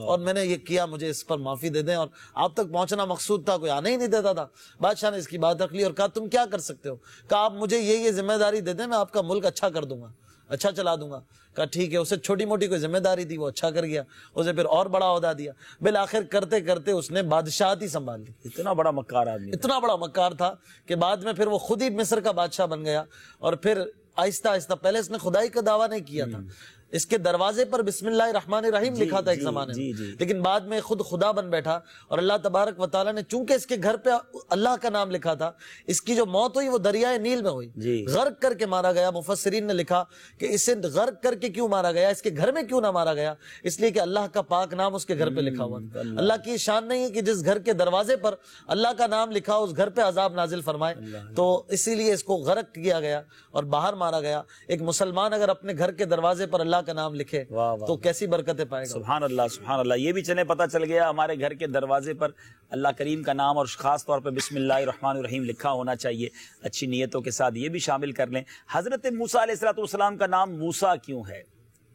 اور میں نے یہ کیا، مجھے اس پر معافی دے دیں. اور آپ تک پہنچنا مقصود تھا، کوئی آنے ہی نہیں دیتا تھا. بادشاہ نے اس کی بات رکھ لی اور کہا تم کیا کر سکتے ہو؟ کہا آپ مجھے یہ ذمہ داری دے دیں، میں آپ کا ملک اچھا کر دوں گا، اچھا چلا دوں گا. کہا ٹھیک ہے. اسے چھوٹی موٹی کوئی ذمہ داری دی، وہ اچھا کر گیا. اسے پھر اور بڑا عہدہ دیا. بالآخر کرتے کرتے اس نے بادشاہت ہی سنبھال لی. اتنا بڑا مکار آدمی، اتنا بڑا مکار تھا کہ بعد میں پھر وہ خود ہی مصر کا بادشاہ بن گیا. اور پھر آہستہ آہستہ، پہلے اس نے خدائی کا دعویٰ نہیں کیا تھا، اس کے دروازے پر بسم اللہ الرحمن الرحیم لکھا تھا ایک زمانے میں، لیکن بعد میں خود خدا بن بیٹھا. اور اللہ تبارک و تعالیٰ نے چونکہ اس کے گھر پہ اللہ کا نام لکھا تھا، اس کی جو موت ہوئی وہ دریائے نیل میں ہوئی، غرق کر کے مارا گیا. مفسرین نے لکھا کہ اسے غرق کر کے کیوں مارا گیا، اس کے گھر میں کیوں نہ مارا گیا؟ اس لیے کہ اللہ کا پاک نام اس کے گھر پہ لکھا ہوا. اللہ کی شان نہیں ہے کہ جس گھر کے دروازے پر اللہ کا نام لکھا اس گھر پہ عذاب نازل فرمائے. تو اسی لیے اس کو غرق کیا گیا اور باہر مارا گیا. ایک مسلمان اگر اپنے گھر کے دروازے پر اللہ کا نام لکھے تو کیسی برکتیں پائے گا. سبحان اللہ سبحان اللہ. یہ بھی چلے پتہ چل گیا ہمارے گھر کے دروازے پر اللہ کریم کا نام اور خاص طور پہ بسم اللہ الرحمن الرحیم لکھا ہونا چاہیے. اچھی نیتوں کے ساتھ یہ بھی شامل کر لیں. حضرت موسیٰ علیہ السلام کا نام موسیٰ کیوں ہے؟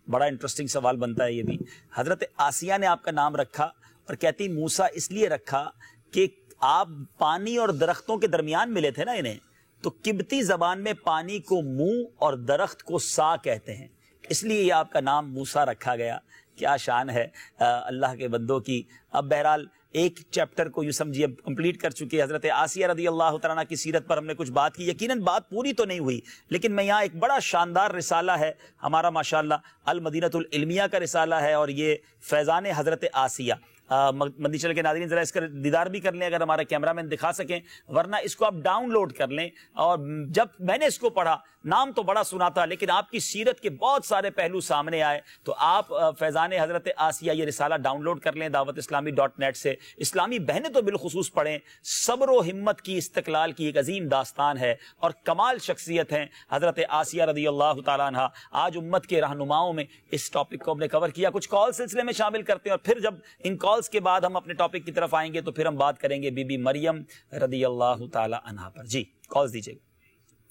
بڑا انٹرسٹنگ سوال بنتا ہے یہ بھی. حضرت آسیہ نے آپ کا نام رکھا اور کہتی موسیٰ اس لیے رکھا کہ آپ پانی اور درختوں کے درمیان ملے تھے نا انہیں، تو قبطی زبان میں پانی کو منہ اور درخت کو سا کہتے ہیں، اس لیے یہ آپ کا نام موسیٰ رکھا گیا. کیا شان ہے اللہ کے بندوں کی. اب بہرحال ایک چیپٹر کو یوں سمجھیے اب کمپلیٹ کر چکے. حضرت آسیہ رضی اللہ تعالیٰ عنہ کی سیرت پر ہم نے کچھ بات کی. یقیناً بات پوری تو نہیں ہوئی، لیکن میں یہاں ایک بڑا شاندار رسالہ ہے ہمارا ماشاءاللہ المدینۃ العلمیہ کا رسالہ ہے، اور یہ فیضان حضرت آسیہ. مدنی چینل کے ناظرین ذرا اس کا دیدار بھی کر لیں اگر ہمارے کیمرہ مین دکھا سکیں، ورنہ اس کو آپ ڈاؤن لوڈ کر لیں. اور جب میں نے اس کو پڑھا، نام تو بڑا سنا تھا لیکن آپ کی سیرت کے بہت سارے پہلو سامنے آئے. تو آپ فیضان حضرت آسیہ یہ رسالہ ڈاؤن لوڈ کر لیں dawatIslami.net سے. اسلامی بہنیں تو بالخصوص پڑھیں. صبر و ہمت کی استقلال کی ایک عظیم داستان ہے اور کمال شخصیت ہیں حضرت آسیہ رضی اللہ تعالیٰ عنہ. آج امت کے رہنماؤں میں اس ٹاپک کو ہم نے کور کیا. کچھ کال سلسلے میں شامل کرتے ہیں اور پھر جب ان کالز کے بعد ہم اپنے ٹاپک کی طرف آئیں گے تو پھر ہم بات کریں گے بی بی مریم رضی اللہ تعالیٰ عنہ پر. جی کالز دیجیے گا.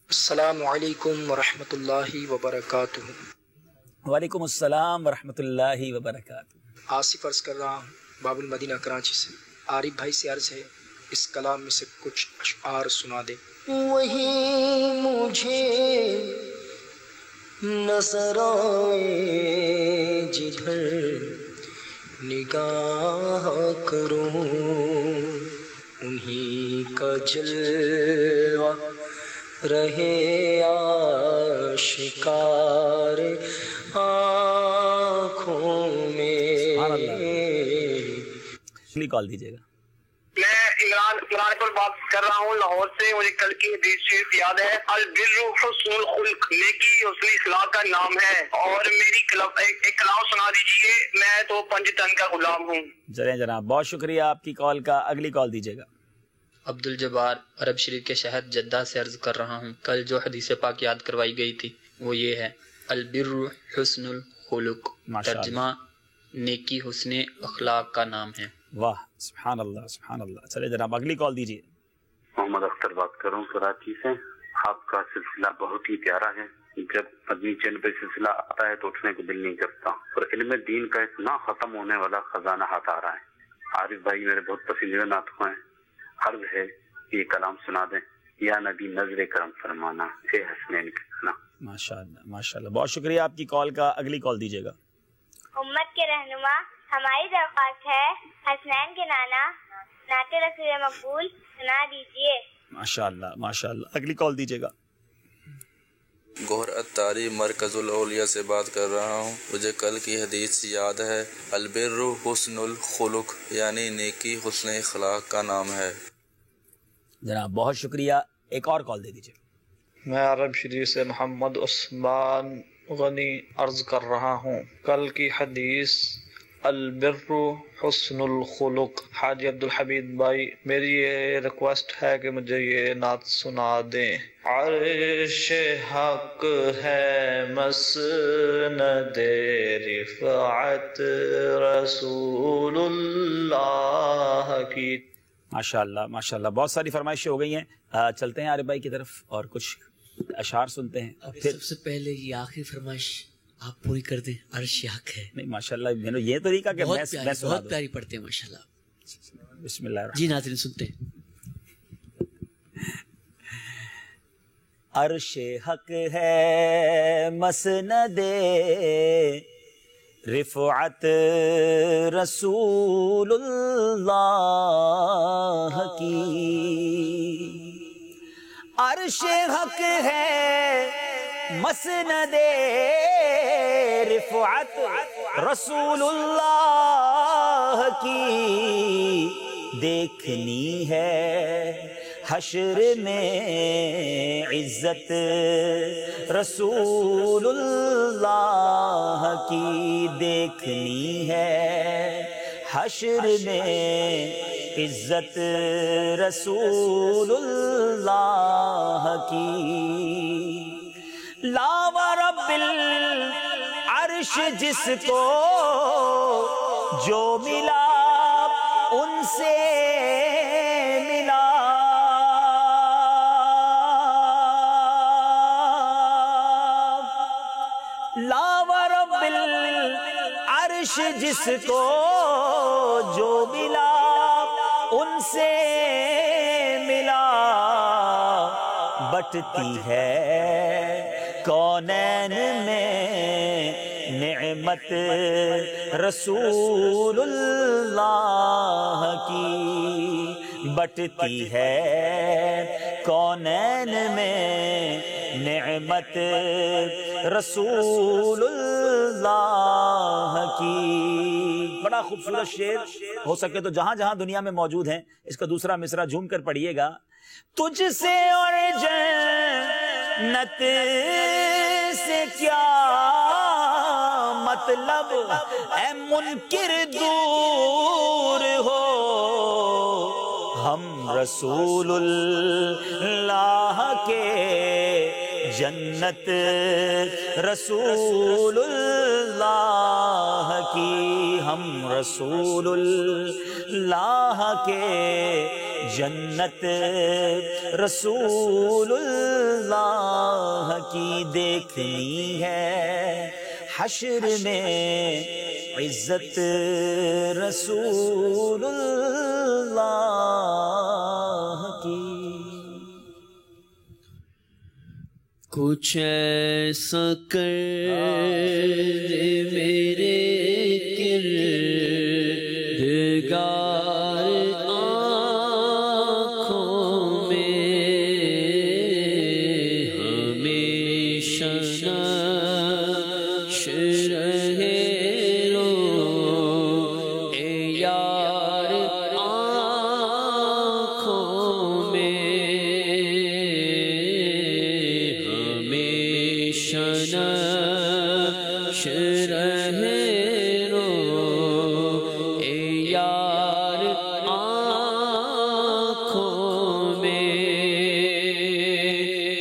السلام علیکم ورحمۃ اللہ وبرکاتہ. وعلیکم السلام ورحمۃ اللہ وبرکاتہ. آصف عرض کر رہا ہوں باب المدینہ کراچی سے. عارف بھائی سے عرض ہے اس کلام میں سے کچھ اشعار سنا دے. وہی مجھے نظر آئے جدھر نگاہ کروں، انہی کا جلوہ رہے آشکار آنکھوں میں. کال دیجیے گا. میں عمران پر بات کر رہا ہوں لاہور سے. مجھے کل کی حدیث شریف یاد ہے، البر حسن الخلق، نیکی حسن اخلاق کا نام ہے. اور میری ایک کلام سنا دیجیے، میں تو 5 تن کا غلام ہوں. چلیں جناب بہت شکریہ آپ کی کال کا. اگلی کال دیجیے گا. عبد الجبار عرب شریف کے شہر جدہ سے عرض کر رہا ہوں. کل جو حدیث پاک یاد کروائی گئی تھی وہ یہ ہے، البر حسن الخلق، ترجمہ نیکی حسن اخلاق کا نام ہے. واہ سبحان اللہ سبحان اللہ. چلے جناب اگلی کال دیجیے. محمد اختر بات کر رہا ہوں کراچی سے. آپ کا سلسلہ بہت ہی پیارا ہے. جب مدنی چینل پہ سلسلہ آتا ہے تو اٹھنے کو دل نہیں کرتا، اور علم دین کا اتنا ختم ہونے والا خزانہ ہاتھ آ رہا ہے. عارف بھائی میرے بہت پسندیدہ نعتخواں ہیں. عرض ہے کہ یہ کلام سنا دیں، یا نبی نظر کرم فرمانا اے حسنین کہنا. ماشاءاللہ ماشاءاللہ بہت شکریہ آپ کی کال کا. اگلی کال دیجیے گا. امت کے رہنما، ہماری درخواست ہے حسنین کے نانا نعت رسول مقبول سنا دیجیے. ماشاءاللہ ماشاءاللہ. اگلی کال دیجیے گا. گوہر اتاری مرکز الاولیاء سے بات کر رہا ہوں. مجھے کل کی حدیث یاد ہے، البر حسن الخلق، یعنی نیکی حسن اخلاق کا نام ہے. جناب بہت شکریہ. ایک اور کال دے دیجیے. میں عرب شریف سے محمد عثمان غنی عرض کر رہا ہوں. کل کی حدیث البر حسن الخلق. حاجی عبدالحمید بھائی، میری یہ ریکویسٹ ہے کہ مجھے یہ نعت سنا دیں. عرش حق ہے مسند رفعت رسول اللہ کی. ماشاءاللہ ماشاءاللہ، بہت ساری فرمائشیں ہو گئی ہیں. چلتے ہیں عارف بھائی کی طرف اور کچھ اشعار سنتے ہیں. پھر سب سے پہلے یہ آخری فرمائش آپ پوری کر دیں. عرش حق ہے. نہیں ماشاءاللہ، میں نے یہ طریقہ کہ میں سنا دوں. بہت پیاری پڑھتے ہیں ماشاءاللہ. بسم اللہ الرحمن. جی ناظرین سنتے ہیں. عرش حق ہے مسند رفعت رسول اللہ کی. عرش حق ہے مسند رفعت رسول اللہ کی. دیکھنی ہے حشر میں عزت رسول اللہ کی. دیکھنی ہے حشر میں عزت رسول اللہ کی. لا ورب العرش جس کو جو ملا ان سے ملا. لا ورب العرش جس کو جو ملا ان سے ملا. بٹتی ہے کونین میں نعمت رسول اللہ کی. بٹتی ہے کونین میں نعمت رسول اللہ کی. بڑا خوبصورت شعر، ہو سکے تو جہاں جہاں دنیا میں موجود ہیں اس کا دوسرا مصرع جھوم کر پڑھیے گا. تجھ سے اور جنت سے کیا مطلب اے منکر دور ہو. ہم رسول اللہ کے جنت رسول اللہ کی. ہم رسول اللہ کے جنت رسول اللہ کی. دیکھنی ہے حشر میں عزت رسول اللہ کی. کچھ ایسا کر میرے کردگار آنکھوں میں ہمیشہ نقش رہے رو اے یار آنکھوں میں. ہمیشہ نقش رہے رو اے یار آنکھوں میں.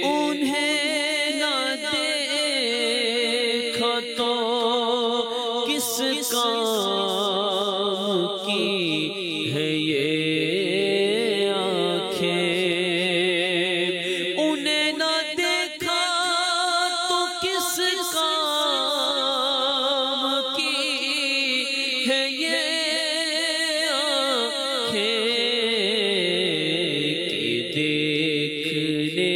انہیں نہ دیکھا تو کس کام کی ہے یہ آنکھیں. انہیں نہ دیکھا تو کس کام کی ہے یہ آنکھیں. کہ دیکھنے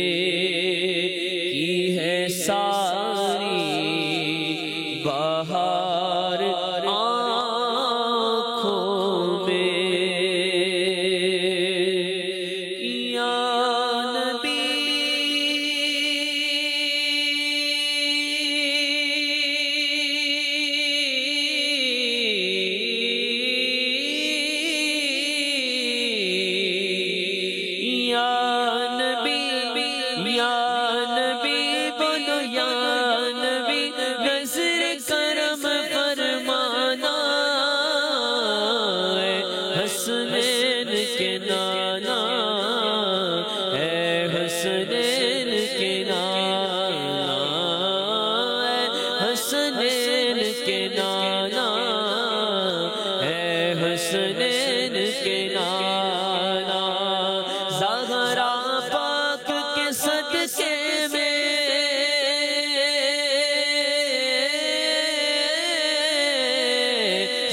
کی ہے ساری بہار آنکھوں میں. یا نبی یا نبی یا نبی بولو یا نبی. نظر کرم فرما کے نانا اے حسنین کے نانا زہرا پاک کے صدقے میں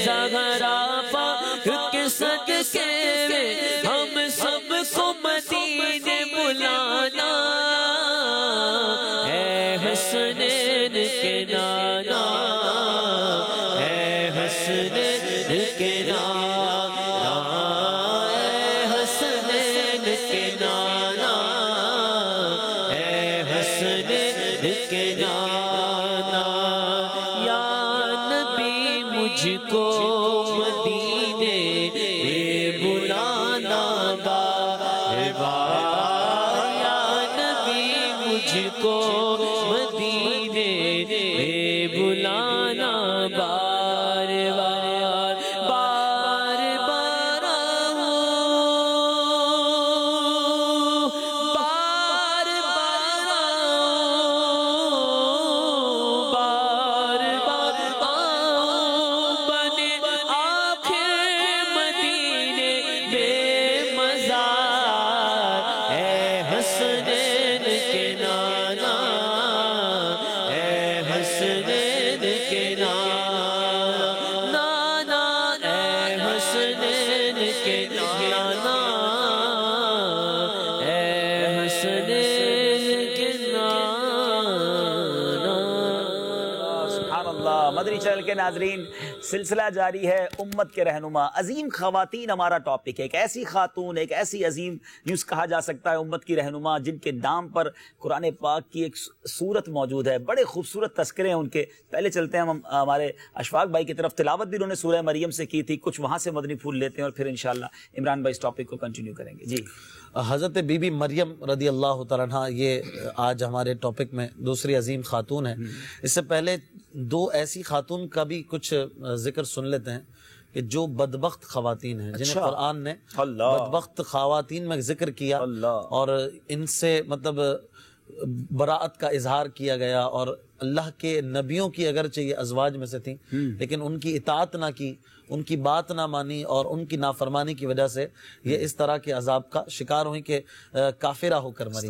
زہرا پاک کے صدقے میں ہم سب کو مدینے بلانا اے حسنین کے نانا اے حسنین کے نانا اے حسنین کے نانا اے حسنین کے نانا یا نبی مجھ کو مدینے بلانا بار بار یا نبی مجھ کو مدینے بلانا بار بار بار بار بار بار بار بنے آخر مدینے بے مزار اے حسنین کے نانا اے حسنین کے نانا اے حسنین کے نانا اے حسنین کے نانا سبحان اللہ۔ مدنی چینل کے ناظرین، سلسلہ جاری ہے امت کے رہنما، عظیم خواتین ہمارا ٹاپک ہے۔ ایک ایسی خاتون، ایک ایسی عظیم یوں کہا جا سکتا ہے امت کی رہنما، جن کے نام پر قرآن پاک کی ایک سورت موجود ہے۔ بڑے خوبصورت تذکرے ہیں ان کے۔ پہلے چلتے ہیں ہم ہمارے اشفاق بھائی کی طرف۔ تلاوت بھی انہوں نے سورہ مریم سے کی تھی، کچھ وہاں سے مدنی پھول لیتے ہیں اور پھر انشاءاللہ عمران بھائی اس ٹاپک کو کنٹینیو کریں گے۔ جی، حضرت بی بی مریم رضی اللہ تعالیٰ عنہ یہ آج ہمارے ٹاپک میں دوسری عظیم خاتون ہے۔ اس سے پہلے دو ایسی خاتون کا بھی کچھ ذکر سن لیتے ہیں کہ جو بدبخت خواتین ہیں، جنہیں قرآن نے بدبخت خواتین میں ذکر کیا اور ان سے مطلب براءت کا اظہار کیا گیا، اور اللہ کے نبیوں کی اگرچہ یہ ازواج میں سے تھیں لیکن ان کی اطاعت نہ کی، ان کی بات نہ مانی اور ان کی نافرمانی کی وجہ سے یہ اس طرح کے عذاب کا شکار ہوئی کہ کافرہ ہو کر مری۔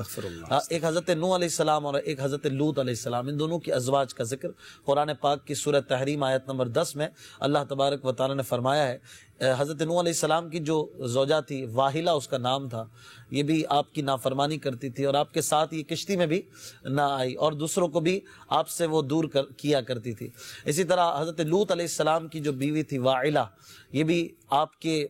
ایک حضرت نوح علیہ السلام اور ایک حضرت لوط علیہ السلام، ان دونوں کی ازواج کا ذکر قرآن پاک کی سورہ تحریم آیت نمبر 10 میں اللہ تبارک و تعالی نے فرمایا ہے۔ حضرت نوح علیہ السلام کی جو زوجہ تھی، واحلہ اس کا نام تھا، یہ بھی آپ کی نافرمانی کرتی تھی اور آپ کے ساتھ یہ کشتی میں بھی نہ آئی اور دوسروں کو بھی آپ سے وہ دور کیا کرتی تھی۔ اسی طرح حضرت لوط علیہ السلام کی جو بیوی تھی واعلہ، یہ بھی آپ کے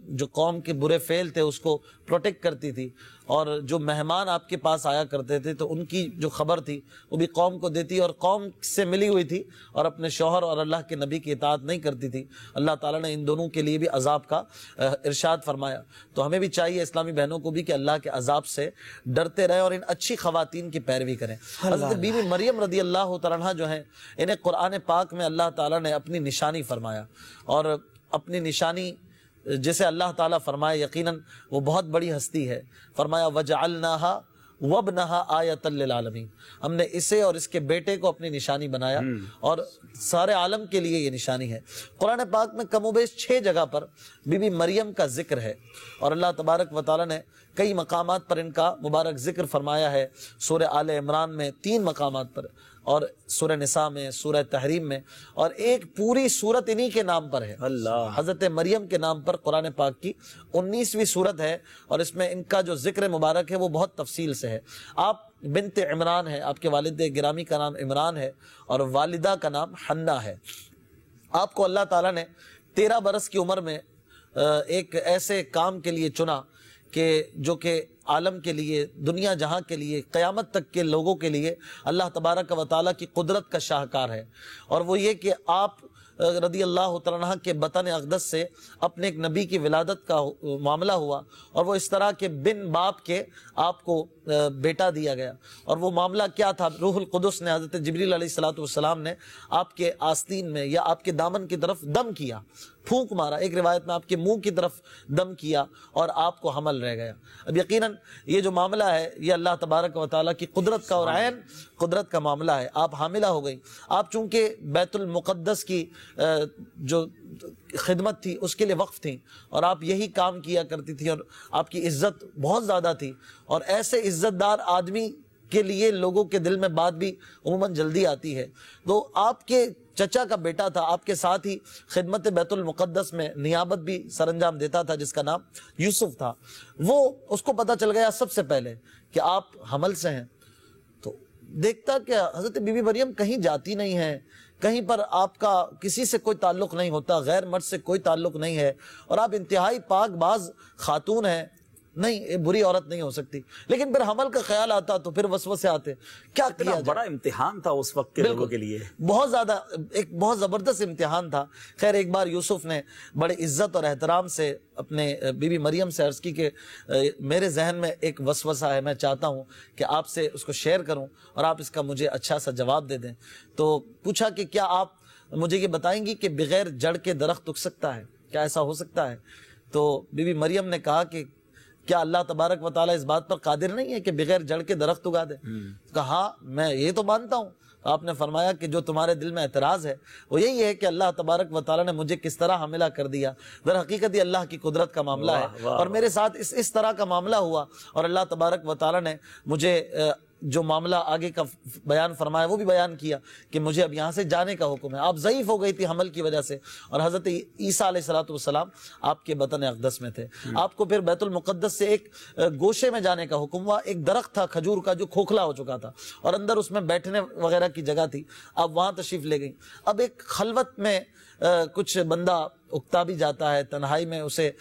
جو قوم کے برے فعل تھے اس کو پروٹیکٹ کرتی تھی، اور جو مہمان آپ کے پاس آیا کرتے تھے تو ان کی جو خبر تھی وہ بھی قوم کو دیتی اور قوم سے ملی ہوئی تھی اور اپنے شوہر اور اللہ کے نبی کی اطاعت نہیں کرتی تھی۔ اللہ تعالیٰ نے ان دونوں کے لیے بھی عذاب کا ارشاد فرمایا۔ تو ہمیں بھی چاہیے اسلامی بہنوں کو بھی کہ اللہ کے عذاب سے ڈرتے رہیں اور ان اچھی خواتین کی پیروی کریں۔ حضرت بی بی مریم رضی اللہ تعالیٰ عنہ جو ہیں، انہیں قرآن پاک میں اللہ تعالیٰ نے اپنی نشانی فرمایا، اور اپنی نشانی جسے اللہ تعالیٰ فرمائے یقیناً وہ بہت بڑی ہستی ہے، فرمایا وَجَعَلْنَاهَا وَابْنَهَا آیَةً لِلْعَالَمِينَ، ہم نے اسے اور اس کے بیٹے کو اپنی نشانی بنایا اور سارے عالم کے لیے یہ نشانی ہے۔ قرآن پاک میں کم و بیش 6 جگہ پر بی بی مریم کا ذکر ہے، اور اللہ تبارک و تعالیٰ نے کئی مقامات پر ان کا مبارک ذکر فرمایا ہے۔ سورہ آل عمران میں 3 مقامات پر، اور سورہ نساء میں، سورہ تحریم میں، اور ایک پوری سورت انہی کے نام پر ہے، حضرت مریم کے نام پر قرآن پاک کی 19ویں سورت ہے، اور اس میں ان کا جو ذکر مبارک ہے وہ بہت تفصیل سے ہے۔ آپ بنت عمران ہے، آپ کے والد گرامی کا نام عمران ہے اور والدہ کا نام حنہ ہے۔ آپ کو اللہ تعالیٰ نے 13 برس کی عمر میں ایک ایسے کام کے لیے چنا کہ جو کہ عالم کے لیے، دنیا جہاں کے لیے، قیامت تک کے لوگوں کے لیے اللہ تبارک و تعالیٰ کی قدرت کا شاہکار ہے، اور وہ یہ کہ آپ رضی اللہ تعالیٰ عنہ کے بطن اقدس سے اپنے ایک نبی کی ولادت کا معاملہ ہوا، اور وہ اس طرح کے بن باپ کے آپ کو بیٹا دیا گیا۔ اور وہ معاملہ کیا تھا؟ روح القدس نے، حضرت جبریل علیہ السلام نے آپ کے آستین میں یا آپ کے دامن کی طرف دم کیا، پھونک مارا، ایک روایت میں آپ کے منہ کی طرف دم کیا اور آپ کو حمل رہ گیا۔ اب یقیناً یہ جو معاملہ ہے یہ اللہ تبارک و تعالیٰ کی قدرت کا اور عین قدرت کا معاملہ ہے۔ آپ حاملہ ہو گئی، آپ چونکہ بیت المقدس کی جو خدمت تھی اس کے لیے وقف تھیں اور آپ یہی کام کیا کرتی تھی اور آپ کی عزت بہت زیادہ تھی، اور ایسے عزت دار آدمی کے لیے لوگوں کے دل میں بات بھی عموماً جلدی آتی ہے۔ تو آپ کے چچا کا بیٹا تھا، آپ کے ساتھ ہی خدمت بیت المقدس میں نیابت بھی سر انجام دیتا تھا، جس کا نام یوسف تھا۔ وہ اس کو پتہ چل گیا سب سے پہلے کہ آپ حمل سے ہیں، تو دیکھتا کہ حضرت بی بی مریم کہیں جاتی نہیں ہے، کہیں پر آپ کا کسی سے کوئی تعلق نہیں ہوتا، غیر مرد سے کوئی تعلق نہیں ہے، اور آپ انتہائی پاک باز خاتون ہیں، نہیں یہ بری عورت نہیں ہو سکتی۔ لیکن پھر حمل کا خیال آتا تو پھر وسوسے آتے، کیا کیا جائے؟ بڑا امتحان تھا اس وقت کے لوگوں کے لیے، بہت زیادہ ایک بہت زبردست امتحان تھا۔ خیر ایک بار یوسف نے بڑے عزت اور احترام سے اپنے بی بی مریم سے عرض کی کہ میرے ذہن میں ایک وسوسہ ہے، میں چاہتا ہوں کہ آپ سے اس کو شیئر کروں اور آپ اس کا مجھے اچھا سا جواب دے دیں۔ تو پوچھا کہ کیا آپ مجھے یہ بتائیں گی کہ بغیر جڑ کے درخت اگ سکتا ہے؟ کیا ایسا ہو سکتا ہے؟ تو بی بی مریم نے کہا کہ کیا اللہ تبارک و تعالیٰ اس بات پر قادر نہیں ہے کہ بغیر جڑ کے درخت اگا دے؟ کہا میں یہ تو مانتا ہوں۔ آپ نے فرمایا کہ جو تمہارے دل میں اعتراض ہے وہ یہی ہے کہ اللہ تبارک و تعالیٰ نے مجھے کس طرح حاملہ کر دیا۔ در حقیقت یہ اللہ کی قدرت کا معاملہ ہے، اور میرے ساتھ اس طرح کا معاملہ ہوا، اور اللہ تبارک و تعالیٰ نے مجھے جو معاملہ آگے کا بیان فرمایا وہ بھی بیان کیا کہ مجھے اب یہاں سے جانے کا حکم ہے۔ آپ ضعیف ہو گئی تھی حمل کی وجہ سے، اور حضرت عیسیٰ علیہ السلام آپ کے بطن اقدس میں تھے۔ آپ کو پھر بیت المقدس سے ایک گوشے میں جانے کا حکم ہوا، ایک درخت تھا کھجور کا جو کھوکھلا ہو چکا تھا اور اندر اس میں بیٹھنے وغیرہ کی جگہ تھی، آپ وہاں تشریف لے گئیں۔ اب ایک خلوت میں کچھ بندہ اکتا بھی جاتا ہے، تنہائی میں اسے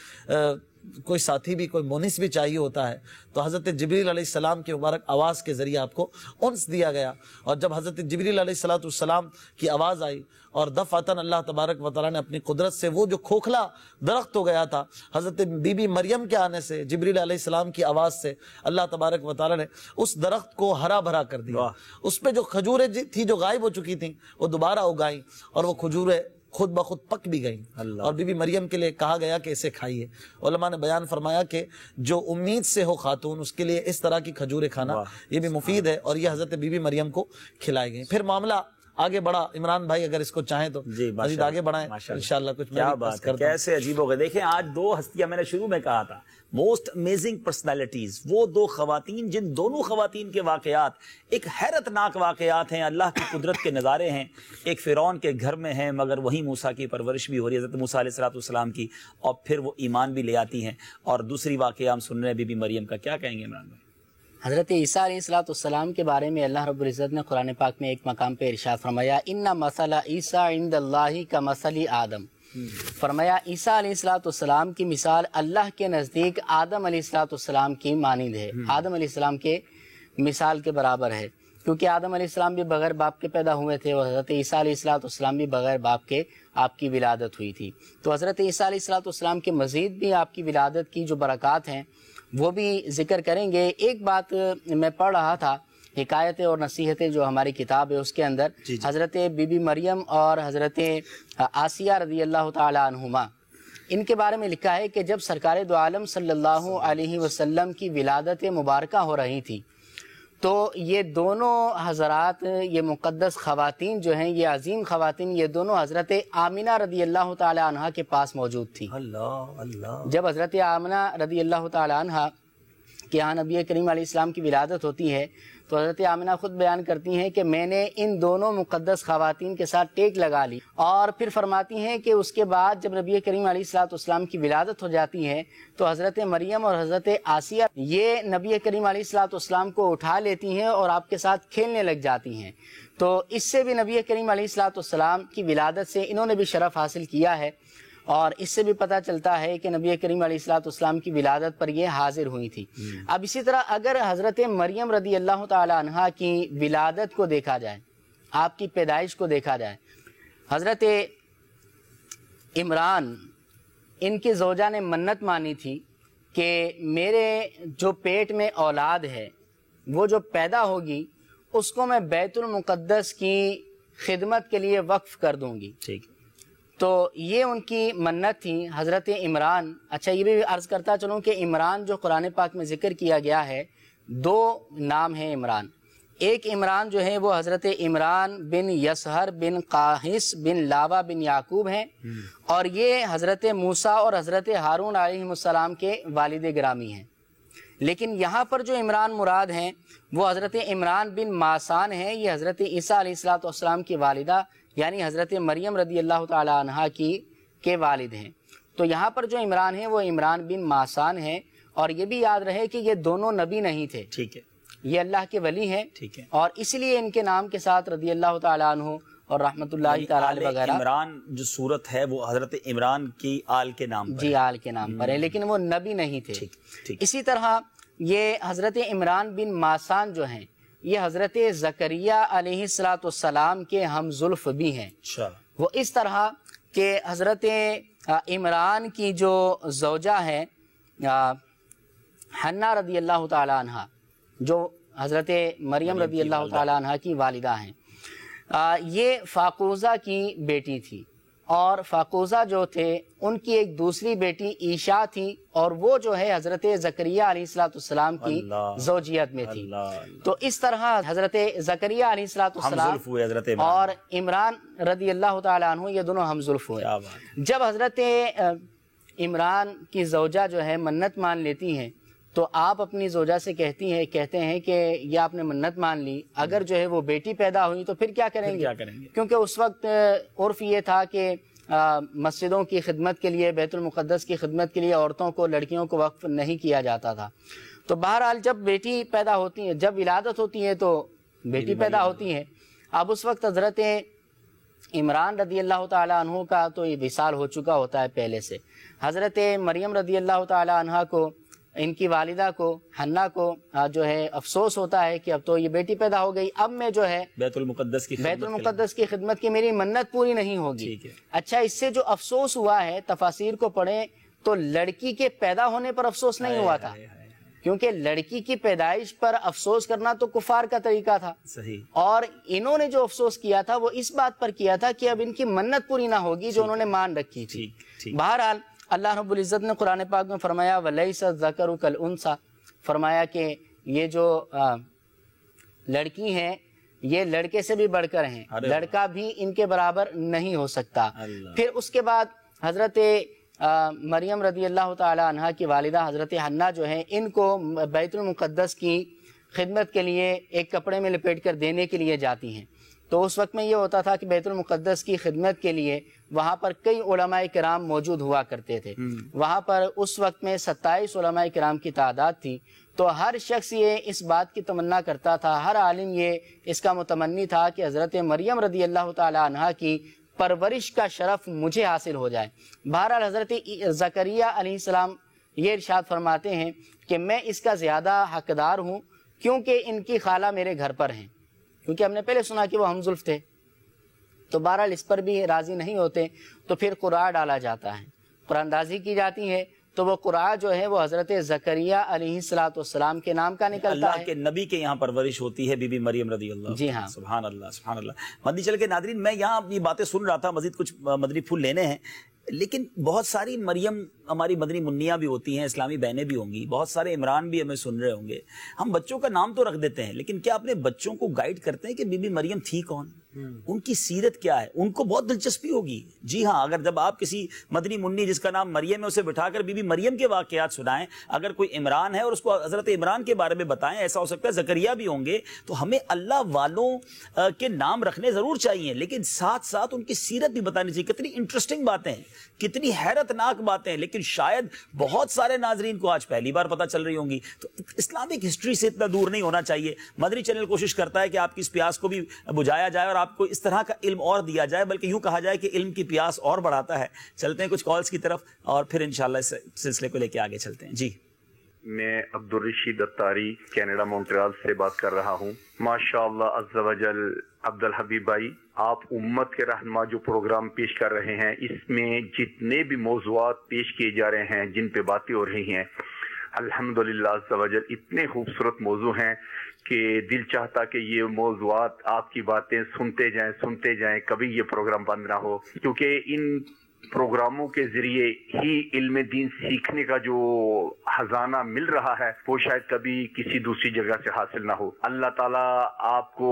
کوئی ساتھی بھی، کوئی مونس بھی چاہیے ہوتا ہے، تو حضرت جبریل علیہ السلام کے مبارک آواز کے ذریعے آپ کو انس دیا گیا، اور جب حضرت جبریل علیہ السلام کی آواز آئی اور دفعتاً اللہ تبارک و تعالیٰ نے اپنی قدرت سے وہ جو کھوکھلا درخت ہو گیا تھا، حضرت بی بی مریم کے آنے سے، جبریل علیہ السلام کی آواز سے اللہ تبارک و تعالیٰ نے اس درخت کو ہرا بھرا کر دیا۔ اس پہ جو کھجوریں تھی جو غائب ہو چکی تھیں وہ دوبارہ اگائیں، اور وہ کھجوریں خود بخود پک بھی گئیں، اور بی بی مریم کے لیے کہا گیا کہ اسے کھائیے۔ علماء نے بیان فرمایا کہ جو امید سے ہو خاتون اس کے لیے اس طرح کی کھجوریں کھانا یہ بھی مفید ہے، اور یہ حضرت بی بی مریم کو کھلائی گئی۔ پھر معاملہ آگے بڑھا، عمران بھائی اگر اس کو چاہیں تو مزید آگے بڑھائیں انشاءاللہ۔ کچھ کیا بات ہے، کیسے عجیب ہو گئے۔ دیکھیں آج دو ہستیاں، میں نے شروع میں کہا تھا موسٹ امیزنگ پرسنالٹیز، وہ دو خواتین جن دونوں خواتین کے واقعات ایک حیرت ناک واقعات ہیں، اللہ کی قدرت کے نظارے ہیں۔ ایک فرعون کے گھر میں ہیں مگر وہیں موسیٰ کی پرورش بھی ہو رہی ہے، حضرت موسیٰ علیہ السلام کی، اور پھر وہ ایمان بھی لے آتی ہیں۔ اور دوسری واقعہ ہم سن رہے ہیں بی بی مریم کا، کیا کہیں گے عمران بھائی؟ حضرت عیسیٰ علیہ السلام کے بارے میں اللہ رب العزت نے قرآن پاک میں ایک مقام پہ ارشاد فرمایا، ان مثل عیسیٰ عند اللہ کمثل آدم، فرمایا عیسیٰ علیہ السلام کی مثال اللہ کے نزدیک آدم علیہ السلام کی مانند ہے، آدم علیہ السلام کے مثال کے برابر ہے، کیونکہ آدم علیہ السلام بھی بغیر باپ کے پیدا ہوئے تھے، اور حضرت عیسیٰ علیہ السلام بھی بغیر باپ کے آپ کی ولادت ہوئی تھی۔ تو حضرت عیسیٰ علیہ السلام کے مزید بھی آپ کی ولادت کی جو برکات ہیں وہ بھی ذکر کریں گے۔ ایک بات میں پڑھ رہا تھا، حکایتیں اور نصیحتیں جو ہماری کتاب ہے اس کے اندر حضرت بی بی مریم اور حضرت آسیہ رضی اللہ تعالی عنہما، ان کے بارے میں لکھا ہے کہ جب سرکار دو عالم صلی اللہ علیہ وسلم کی ولادت مبارکہ ہو رہی تھی تو یہ دونوں حضرات، یہ مقدس خواتین جو ہیں، یہ عظیم خواتین، یہ دونوں حضرت آمنہ رضی اللہ تعالی عنہ کے پاس موجود تھی۔ جب حضرت آمنہ رضی اللہ تعالی عنہ کہ یہاں نبی کریم علیہ السلام کی ولادت ہوتی ہے تو حضرت آمنہ خود بیان کرتی ہیں کہ میں نے ان دونوں مقدس خواتین کے ساتھ ٹیک لگا لی، اور پھر فرماتی ہیں کہ اس کے بعد جب نبی کریم علیہ السلام کی ولادت ہو جاتی ہے تو حضرت مریم اور حضرت آسیہ یہ نبی کریم علیہ السلام کو اٹھا لیتی ہیں اور آپ کے ساتھ کھیلنے لگ جاتی ہیں۔ تو اس سے بھی نبی کریم علیہ السلام کی ولادت سے انہوں نے بھی شرف حاصل کیا ہے، اور اس سے بھی پتہ چلتا ہے کہ نبی کریم علیہ السلام کی ولادت پر یہ حاضر ہوئی تھی۔ اب اسی طرح اگر حضرت مریم رضی اللہ تعالی عنہا کی ولادت کو دیکھا جائے، آپ کی پیدائش کو دیکھا جائے، حضرت عمران ان کی زوجہ نے منت مانی تھی کہ میرے جو پیٹ میں اولاد ہے وہ جو پیدا ہوگی اس کو میں بیت المقدس کی خدمت کے لیے وقف کر دوں گی۔ تو یہ ان کی منت تھی حضرت عمران. اچھا یہ بھی عرض کرتا چلوں کہ عمران جو قرآن پاک میں ذکر کیا گیا ہے 2 نام ہیں عمران. ایک عمران جو ہے وہ حضرت عمران بن یسہر بن قاہس بن لاوا بن یعقوب ہیں اور یہ حضرت موسیٰ اور حضرت ہارون علیہ السلام کے والد گرامی ہیں. لیکن یہاں پر جو عمران مراد ہیں وہ حضرت عمران بن ماسان ہیں. یہ حضرت عیسیٰ علیہ السلام کی والدہ یعنی حضرت مریم رضی اللہ تعالی عنہا کے والد ہیں. تو یہاں پر جو عمران ہیں وہ عمران بن ماسان ہیں. اور یہ بھی یاد رہے کہ یہ دونوں نبی نہیں تھے. ٹھیک ہے. یہ اللہ کے ولی ہیں. ٹھیک ہے. اور اس لیے ان کے نام کے ساتھ رضی اللہ تعالیٰ عنہ اور رحمۃ اللہ تعالی وغیرہ. عمران جو صورت ہے وہ حضرت عمران کی آل کے نام پر جی آل کے نام پر ہے لیکن وہ نبی نہیں تھے. اسی طرح یہ حضرت عمران بن ماسان جو ہیں یہ حضرت زکریا علیہ السلام کے ہم زلف بھی ہیں. وہ اس طرح کہ حضرت عمران کی جو زوجہ ہے حنا رضی اللہ تعالی عنہ جو حضرت مریم رضی اللہ تعالی عنہ کی والدہ ہیں یہ فاقوزہ کی بیٹی تھی. اور فاقوزہ جو تھے ان کی ایک دوسری بیٹی عیشا تھی اور وہ جو ہے حضرت زکریا علیہ السلام کی زوجیت میں تھی. تو اس طرح حضرت زکریا علیہ السلام اور عمران رضی اللہ تعالیٰ عنہ یہ دونوں ہم زلف ہوئے. جب حضرت عمران کی زوجہ جو ہے منت مان لیتی ہیں تو آپ اپنی زوجہ سے کہتے ہیں کہ یہ آپ نے منت مان لی اگر جو ہے وہ بیٹی پیدا ہوئی تو پھر کیا کریں گے. کیونکہ اس وقت عرف یہ تھا کہ مسجدوں کی خدمت کے لیے بیت المقدس کی خدمت کے لیے عورتوں کو لڑکیوں کو وقف نہیں کیا جاتا تھا. تو بہرحال جب بیٹی پیدا ہوتی ہے جب ولادت ہوتی ہے تو بیٹی پیدا ہوتی ہے. اب اس وقت حضرت عمران رضی اللہ تعالیٰ عنہ کا تو یہ وصال ہو چکا ہوتا ہے پہلے سے. حضرت مریم رضی اللہ تعالیٰ عنہ کو ان کی والدہ کو حنا کو جو ہے افسوس ہوتا ہے کہ اب تو یہ بیٹی پیدا ہو گئی اب میں جو ہے بیت المقدس کی خدمت کی میری منت پوری نہیں ہوگی. اچھا اس سے جو افسوس ہوا ہے تفاسیر کو پڑھیں تو لڑکی کے پیدا ہونے پر افسوس نہیں ہوا تھا کیونکہ لڑکی کی پیدائش پر افسوس کرنا تو کفار کا طریقہ تھا. اور انہوں نے جو افسوس کیا تھا وہ اس بات پر کیا تھا کہ اب ان کی منت پوری نہ ہوگی جو انہوں نے مان رکھی تھی. بہرحال اللہ رب العزت نے قرآن پاک میں فرمایا وَلَيْسَ الذَّكَرُ كَالْأُنثَىٰ فرمایا کہ یہ جو لڑکی ہیں یہ لڑکے سے بھی بڑھ کر ہیں لڑکا بھی ان کے برابر نہیں ہو سکتا. پھر اس کے بعد حضرت مریم رضی اللہ تعالی عنہ کی والدہ حضرت حنا جو ہیں ان کو بیت المقدس کی خدمت کے لیے ایک کپڑے میں لپیٹ کر دینے کے لیے جاتی ہیں. تو اس وقت میں یہ ہوتا تھا کہ بیت المقدس کی خدمت کے لیے وہاں پر کئی علماء کرام موجود ہوا کرتے تھے. وہاں پر اس وقت میں 27 علماء کرام کی تعداد تھی. تو ہر شخص یہ اس بات کی تمنا کرتا تھا ہر عالم یہ اس کا متمنی تھا کہ حضرت مریم رضی اللہ تعالی عنہ کی پرورش کا شرف مجھے حاصل ہو جائے. بہرحال حضرت زکریا علیہ السلام یہ ارشاد فرماتے ہیں کہ میں اس کا زیادہ حقدار ہوں کیونکہ ان کی خالہ میرے گھر پر ہیں کیونکہ ہم نے پہلے سنا کہ وہ ہم زلف تھے. تو بہرحال اس پر بھی راضی نہیں ہوتے تو پھر قرعہ ڈالا جاتا ہے قرآن اندازی کی جاتی ہے. تو وہ قرعہ جو ہے وہ حضرت زکریا علیہ السلام کے نام کا نکلتا ہے. اللہ کے نبی کے یہاں پرورش ہوتی ہے بی بی مریم رضی اللہ. جی ہاں سبحان اللہ سبحان اللہ. مدنی چل کے ناظرین میں یہاں اپنی باتیں سن رہا تھا مزید کچھ مدنی پھول لینے ہیں لیکن بہت ساری مریم ہماری مدنی منیاں بھی ہوتی ہیں اسلامی بہنیں بھی ہوں گی بہت سارے عمران بھی ہمیں سن رہے ہوں گے. ہم بچوں کا نام تو رکھ دیتے ہیں لیکن کیا اپنے بچوں کو گائیڈ کرتے ہیں کہ بی بی مریم تھی کون ان کی سیرت کیا ہے. ان کو بہت دلچسپی ہوگی. جی ہاں اگر جب آپ کسی مدنی منی جس کا نام مریم ہے اسے بٹھا کر بی بی مریم کے واقعات سنائیں اگر کوئی عمران ہے اور اس کو حضرت عمران کے بارے میں بتائیں ایسا ہو سکتا ہے زکریا بھی ہوں گے تو ہمیں اللہ والوں کے نام رکھنے ضرور چاہیے لیکن ساتھ ساتھ ان کی سیرت بھی بتانی چاہیے. کتنی انٹرسٹنگ باتیں ہیں کتنی حیرت ناک باتیں لیکن شاید بہت سارے ناظرین کو آج پہلی بار پتہ چل رہی ہوں گی. تو اسلامک ہسٹری سے اتنا دور نہیں ہونا چاہیے. مدنی چینل کوشش کرتا ہے کہ آپ کی اس پیاس کو بھی بجھایا جائے اور آپ کو اس طرح کا علم اور دیا جائے بلکہ یوں کہا جائے کہ علم کی پیاس اور بڑھاتا ہے. چلتے ہیں کچھ کالز کی طرف اور پھر انشاءاللہ اس سلسلے کو لے کے آگے چلتے ہیں. جی میں عبدالرشید اتاری کینیڈا مونٹریال سے بات کر رہا ہوں. ماشاءاللہ عز و جل عبدالحبیب بھائی آپ امت کے رہنما جو پروگرام پیش کر رہے ہیں اس میں جتنے بھی موضوعات پیش کیے جا رہے ہیں جن پہ باتیں ہو رہی ہیں الحمدللہ عز و جل اتنے خوبصورت موضوع ہیں کہ دل چاہتا کہ یہ موضوعات آپ کی باتیں سنتے جائیں کبھی یہ پروگرام بند نہ ہو، کیونکہ ان پروگراموں کے ذریعے ہی علم دین سیکھنے کا جو خزانہ مل رہا ہے وہ شاید کبھی کسی دوسری جگہ سے حاصل نہ ہو۔ اللہ تعالیٰ آپ کو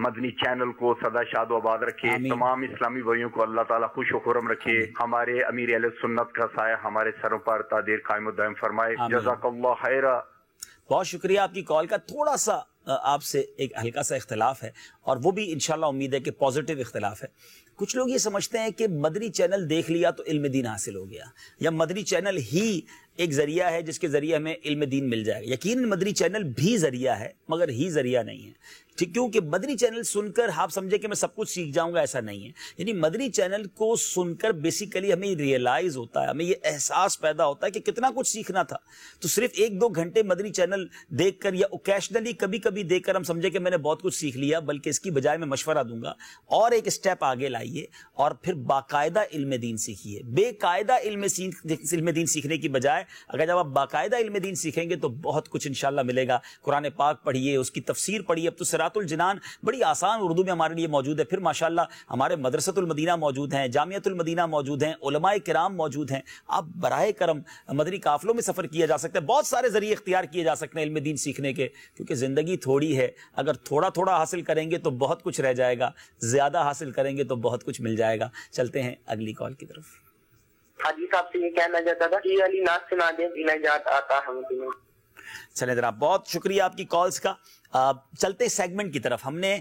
مدنی چینل کو سدا شاد و آباد رکھے، تمام اسلامی بھائیوں کو اللہ تعالیٰ خوش و خرم رکھے، ہمارے امیر اہل سنت کا سایہ ہمارے سروں پر تا دیر قائم و دائم فرمائے۔ جزاک اللہ خیرہ۔ بہت شکریہ آپ کی کال کا۔ تھوڑا سا آپ سے ایک ہلکا سا اختلاف ہے، اور وہ بھی انشاءاللہ امید ہے کہ پازیٹیو اختلاف ہے۔ کچھ لوگ یہ سمجھتے ہیں کہ مدنی چینل دیکھ لیا تو علم دین حاصل ہو گیا، یا مدنی چینل ہی ایک ذریعہ ہے جس کے ذریعے ہمیں علم دین مل جائے گا۔ یقیناً مدنی چینل بھی ذریعہ ہے، مگر ہی ذریعہ نہیں ہے، کیونکہ مدنی چینل سن کر آپ سمجھے کہ میں سب کچھ سیکھ جاؤں گا، ایسا نہیں ہے۔ یعنی مدنی چینل کو سن کر بیسیکلی ہمیں ریئلائز ہوتا ہے، ہمیں یہ احساس پیدا ہوتا ہے کہ کتنا کچھ سیکھنا تھا۔ تو صرف 1-2 گھنٹے مدنی چینل دیکھ کر یا اوکیشنلی کبھی کبھی دیکھ کر ہم سمجھے کہ میں نے بہت کچھ سیکھ لیا، بلکہ اس کی بجائے میں مشورہ دوں گا اور ایک اسٹیپ آگے لائیے اور پھر باقاعدہ علم دین سیکھیے۔ بے قاعدہ علم دین سیکھنے کی بجائے اگر جب آپ باقاعدہ علم دین سیکھیں گے تو بہت کچھ انشاءاللہ ملے گا۔ قرآن پاک پڑھیے، اس کی تفسیر پڑھیے۔ اب تو صراط الجنان بڑی آسان اردو میں ہمارے لیے موجود ہے، پھر ماشاءاللہ ہمارے مدرسۃ المدینہ موجود ہیں، جامعۃ المدینہ موجود ہیں، علماء کرام موجود ہیں۔ آپ براہ کرم مدنی قافلوں میں سفر کیا جا سکتا ہے، بہت سارے ذریعے اختیار کیے جا سکتے ہیں علم دین سیکھنے کے، کیونکہ زندگی تھوڑی ہے۔ اگر تھوڑا تھوڑا حاصل کریں گے تو بہت کچھ رہ جائے گا، زیادہ حاصل کریں گے تو بہت کچھ مل جائے گا۔ چلتے ہیں اگلی کال کی طرف۔ حاجی صاحب سے یہ کہنا چاہتا تھا کہ علی ناز سنا دیں، نجات آتا ہم تمہیں۔ چلیں جناب، بہت شکریہ آپ کی کالز کا۔ چلتے سیگمنٹ کی طرف۔ ہم نے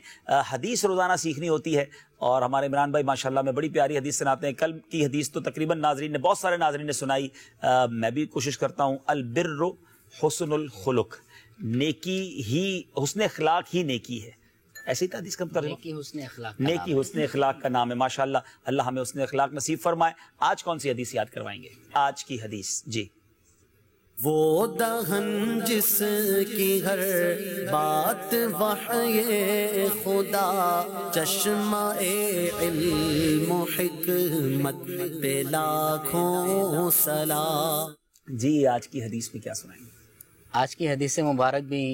حدیث روزانہ سیکھنی ہوتی ہے، اور ہمارے عمران بھائی ماشاءاللہ میں بڑی پیاری حدیث سناتے ہیں۔ کل کی حدیث تو تقریباً ناظرین نے، بہت سارے ناظرین نے سنائی، میں بھی کوشش کرتا ہوں۔ البر حسن الخلق، نیکی ہی، حسن اخلاق ہی نیکی ہے، ایسی حدیث کا ترجمہ نیکی حسن اخلاق، نیکی حسن اخلاق کا نام ہے۔ ماشاءاللہ اللہ ہمیں حسن اخلاق نصیب فرمائے۔ آج کون سی حدیث یاد کروائیں گے؟ آج کی حدیث جی، وہ دہن جس کی ہر بات وحی خدا، چشمہ علم و حکمت پہ لاکھوں سلام۔ جی آج کی حدیث میں کیا سنائیں گے؟ آج کی حدیث مبارک بھی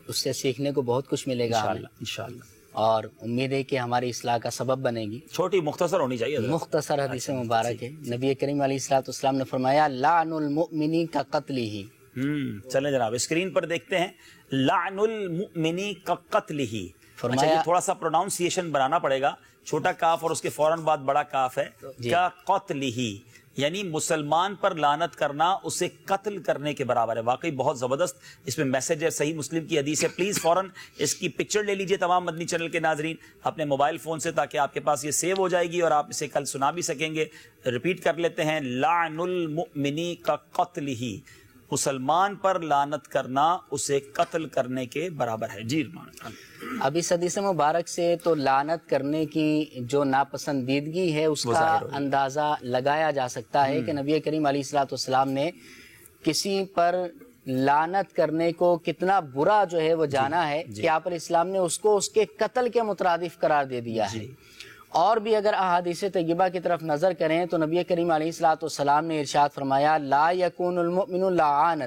اس سے سیکھنے کو بہت کچھ ملے گا انشاءاللہ، اور امید ہے کہ ہماری اصلاح کا سبب بنے گی۔ چھوٹی مختصر ہونی چاہیے، مختصر حدیث مبارک ہے۔ نبی کریم علیہ الصلوۃ والسلام نے فرمایا لعن المؤمن کا قتل ہی۔ چلیں جناب اسکرین پر دیکھتے ہیں، لعن المؤمن کا قتل ہی۔ فرمایا تھوڑا سا پروناؤنسیشن بنانا پڑے گا، چھوٹا کاف اور اس کے فوراً بعد بڑا کاف ہے، کا قتل ہی، یعنی مسلمان پر لعنت کرنا اسے قتل کرنے کے برابر ہے۔ واقعی بہت زبردست اس میں میسج ہے، صحیح مسلم کی حدیث ہے۔ پلیز فوراً اس کی پکچر لے لیجئے تمام مدنی چینل کے ناظرین اپنے موبائل فون سے، تاکہ آپ کے پاس یہ سیو ہو جائے گی اور آپ اسے کل سنا بھی سکیں گے۔ ریپیٹ کر لیتے ہیں، لعن المؤمن کا قتل ہی، مسلمان پر لعنت کرنا اسے قتل کرنے کے برابر ہے۔ جی اب اس حدیث مبارک سے تو لعنت کرنے کی جو ناپسندیدگی ہے اس کا اندازہ لگایا جا سکتا ہے کہ نبی کریم علیہ الصلوۃ والسلام نے کسی پر لعنت کرنے کو کتنا برا جو ہے وہ جانا ہے کہ آپ علیہ السلام نے اس کو اس کے قتل کے مترادف قرار دے دیا ہے۔ اور بھی اگر احادیث طیبہ کی طرف نظر کریں تو نبی کریم علیہ الصلوۃ والسلام نے ارشاد فرمایا لا یکون المؤمن لعانا،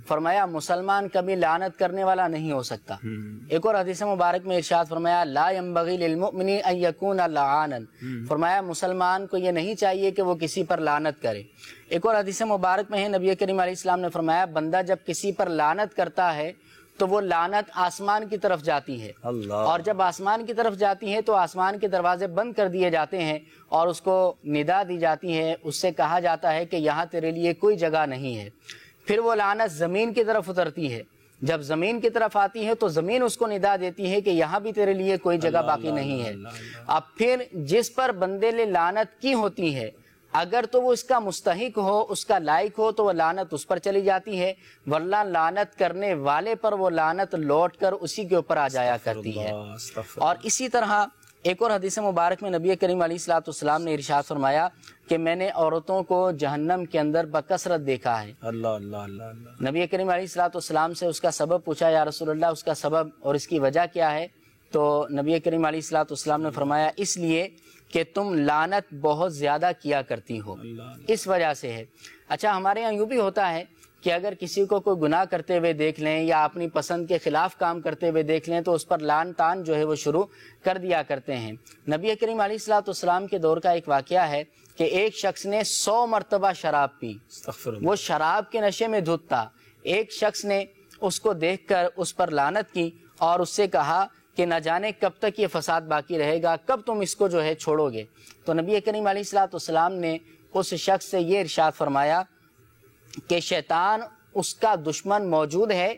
فرمایا مسلمان کبھی لعنت کرنے والا نہیں ہو سکتا۔ ایک اور حدیث مبارک میں ارشاد فرمایا لا ينبغي للمؤمن ان يكون لعانا، فرمایا مسلمان کو یہ نہیں چاہیے کہ وہ کسی پر لعنت کرے۔ ایک اور حدیث مبارک میں ہے نبی کریم علیہ السلام نے فرمایا بندہ جب کسی پر لعنت کرتا ہے تو وہ لعنت آسمان کی طرف جاتی ہے، اور جب آسمان کی طرف جاتی ہے تو آسمان کے دروازے بند کر دیے جاتے ہیں اور اس کو ندا دی جاتی ہے، اس سے کہا جاتا ہے کہ یہاں تیرے لیے کوئی جگہ نہیں ہے۔ پھر وہ لعنت زمین کی طرف اترتی ہے، جب زمین کی طرف آتی ہے تو زمین اس کو ندا دیتی ہے کہ یہاں بھی تیرے لیے کوئی جگہ باقی نہیں ہے۔ اب پھر جس پر بندے نے لعنت کی ہوتی ہے اگر تو وہ اس کا مستحق ہو، اس کا لائق ہو، تو وہ لعنت اس پر چلی جاتی ہے، ورنہ لعنت کرنے والے پر وہ لعنت لوٹ کر اسی کے اوپر آ جایا کرتی ہے۔ اور اسی طرح ایک اور حدیث مبارک میں نبی کریم علیہ الصلوۃ والسلام نے ارشاد فرمایا کہ میں نے عورتوں کو جہنم کے اندر بکثرت دیکھا ہے۔ نبی کریم علیہ الصلوۃ والسلام سے اس کا سبب پوچھا، یا رسول اللہ اس کا سبب اور اس کی وجہ کیا ہے؟ تو نبی کریم علیہ الصلوۃ والسلام نے فرمایا اس لیے کہ تم لعنت بہت زیادہ کیا کرتی ہو، اس وجہ سے ہے۔ اچھا ہمارے یہاں یوں بھی ہوتا ہے کہ اگر کسی کو کوئی گناہ کرتے ہوئے دیکھ لیں یا اپنی پسند کے خلاف کام کرتے ہوئے دیکھ لیں تو اس پر لعن طعن جو ہے وہ شروع کر دیا کرتے ہیں۔ نبی کریم علیہ الصلوۃ والسلام کے دور کا ایک واقعہ ہے کہ ایک شخص نے 100 مرتبہ شراب پی، وہ شراب کے نشے میں دھت تھا۔ ایک شخص نے اس کو دیکھ کر اس پر لعنت کی اور اس سے کہا کہ نہ جانے کب تک یہ فساد باقی رہے گا، کب تم اس کو جو ہے چھوڑو گے۔ تو نبی کریم علیہ الصلوۃ والسلام نے اس شخص سے یہ ارشاد فرمایا کہ شیطان اس کا دشمن موجود ہے،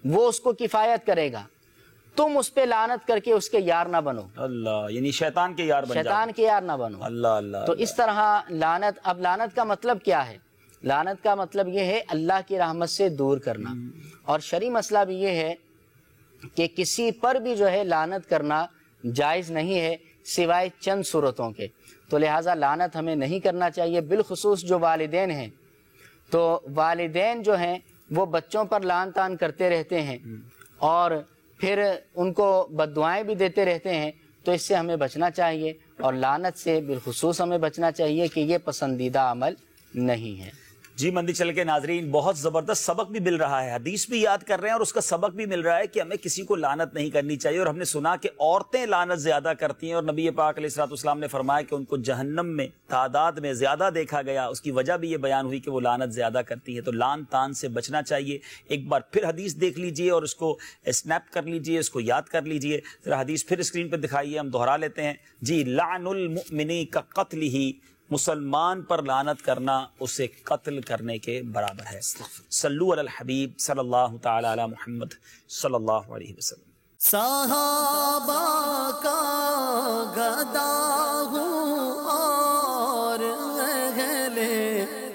وہ اس کو کفایت کرے گا، تم اس پہ لعنت کر کے اس کے یار نہ بنو۔ اللہ، یعنی شیطان کے یار بن جاؤ، شیطان کے یار نہ بنو۔ اللہ اللہ۔ تو اس طرح لعنت، اب لعنت کا مطلب کیا ہے؟ لعنت کا مطلب یہ ہے اللہ کی رحمت سے دور کرنا، اور شرعی مسئلہ بھی یہ ہے کہ کسی پر بھی جو ہے لعنت کرنا جائز نہیں ہے سوائے چند صورتوں کے، تو لہٰذا لعنت ہمیں نہیں کرنا چاہیے۔ بالخصوص جو والدین ہیں، تو والدین جو ہیں وہ بچوں پر لعن طعن کرتے رہتے ہیں اور پھر ان کو بد دعائیں بھی دیتے رہتے ہیں، تو اس سے ہمیں بچنا چاہیے، اور لعنت سے بالخصوص ہمیں بچنا چاہیے کہ یہ پسندیدہ عمل نہیں ہے۔ جی مندی چل کے ناظرین، بہت زبردست سبق بھی مل رہا ہے، حدیث بھی یاد کر رہے ہیں اور اس کا سبق بھی مل رہا ہے کہ ہمیں کسی کو لعنت نہیں کرنی چاہیے۔ اور ہم نے سنا کہ عورتیں لعنت زیادہ کرتی ہیں، اور نبی پاک علیہ الصلوۃ والسلام نے فرمایا کہ ان کو جہنم میں تعداد میں زیادہ دیکھا گیا، اس کی وجہ بھی یہ بیان ہوئی کہ وہ لعنت زیادہ کرتی ہے۔ تو لعن طعن سے بچنا چاہیے۔ ایک بار پھر حدیث دیکھ لیجئے اور اس کو اسنیپ کر لیجئے، اس کو یاد کر لیجئے۔ ذرا حدیث پھر اسکرین پہ دکھائیے، ہم دہرا لیتے ہیں۔ جی، لعن المؤمن کا قتل ہی، مسلمان پر لعنت کرنا اسے قتل کرنے کے برابر ہے۔ صلو علی الحبیب صلی اللہ تعالی علی محمد صلی اللہ علیہ وسلم۔ صحابہ کا گدا ہوں اور اہل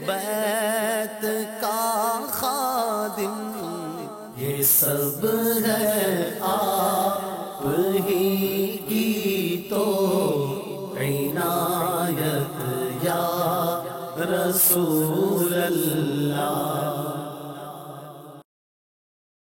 بیت کا خادم، یہ سب ہے آپ ہی کی تو عنایت یا رسول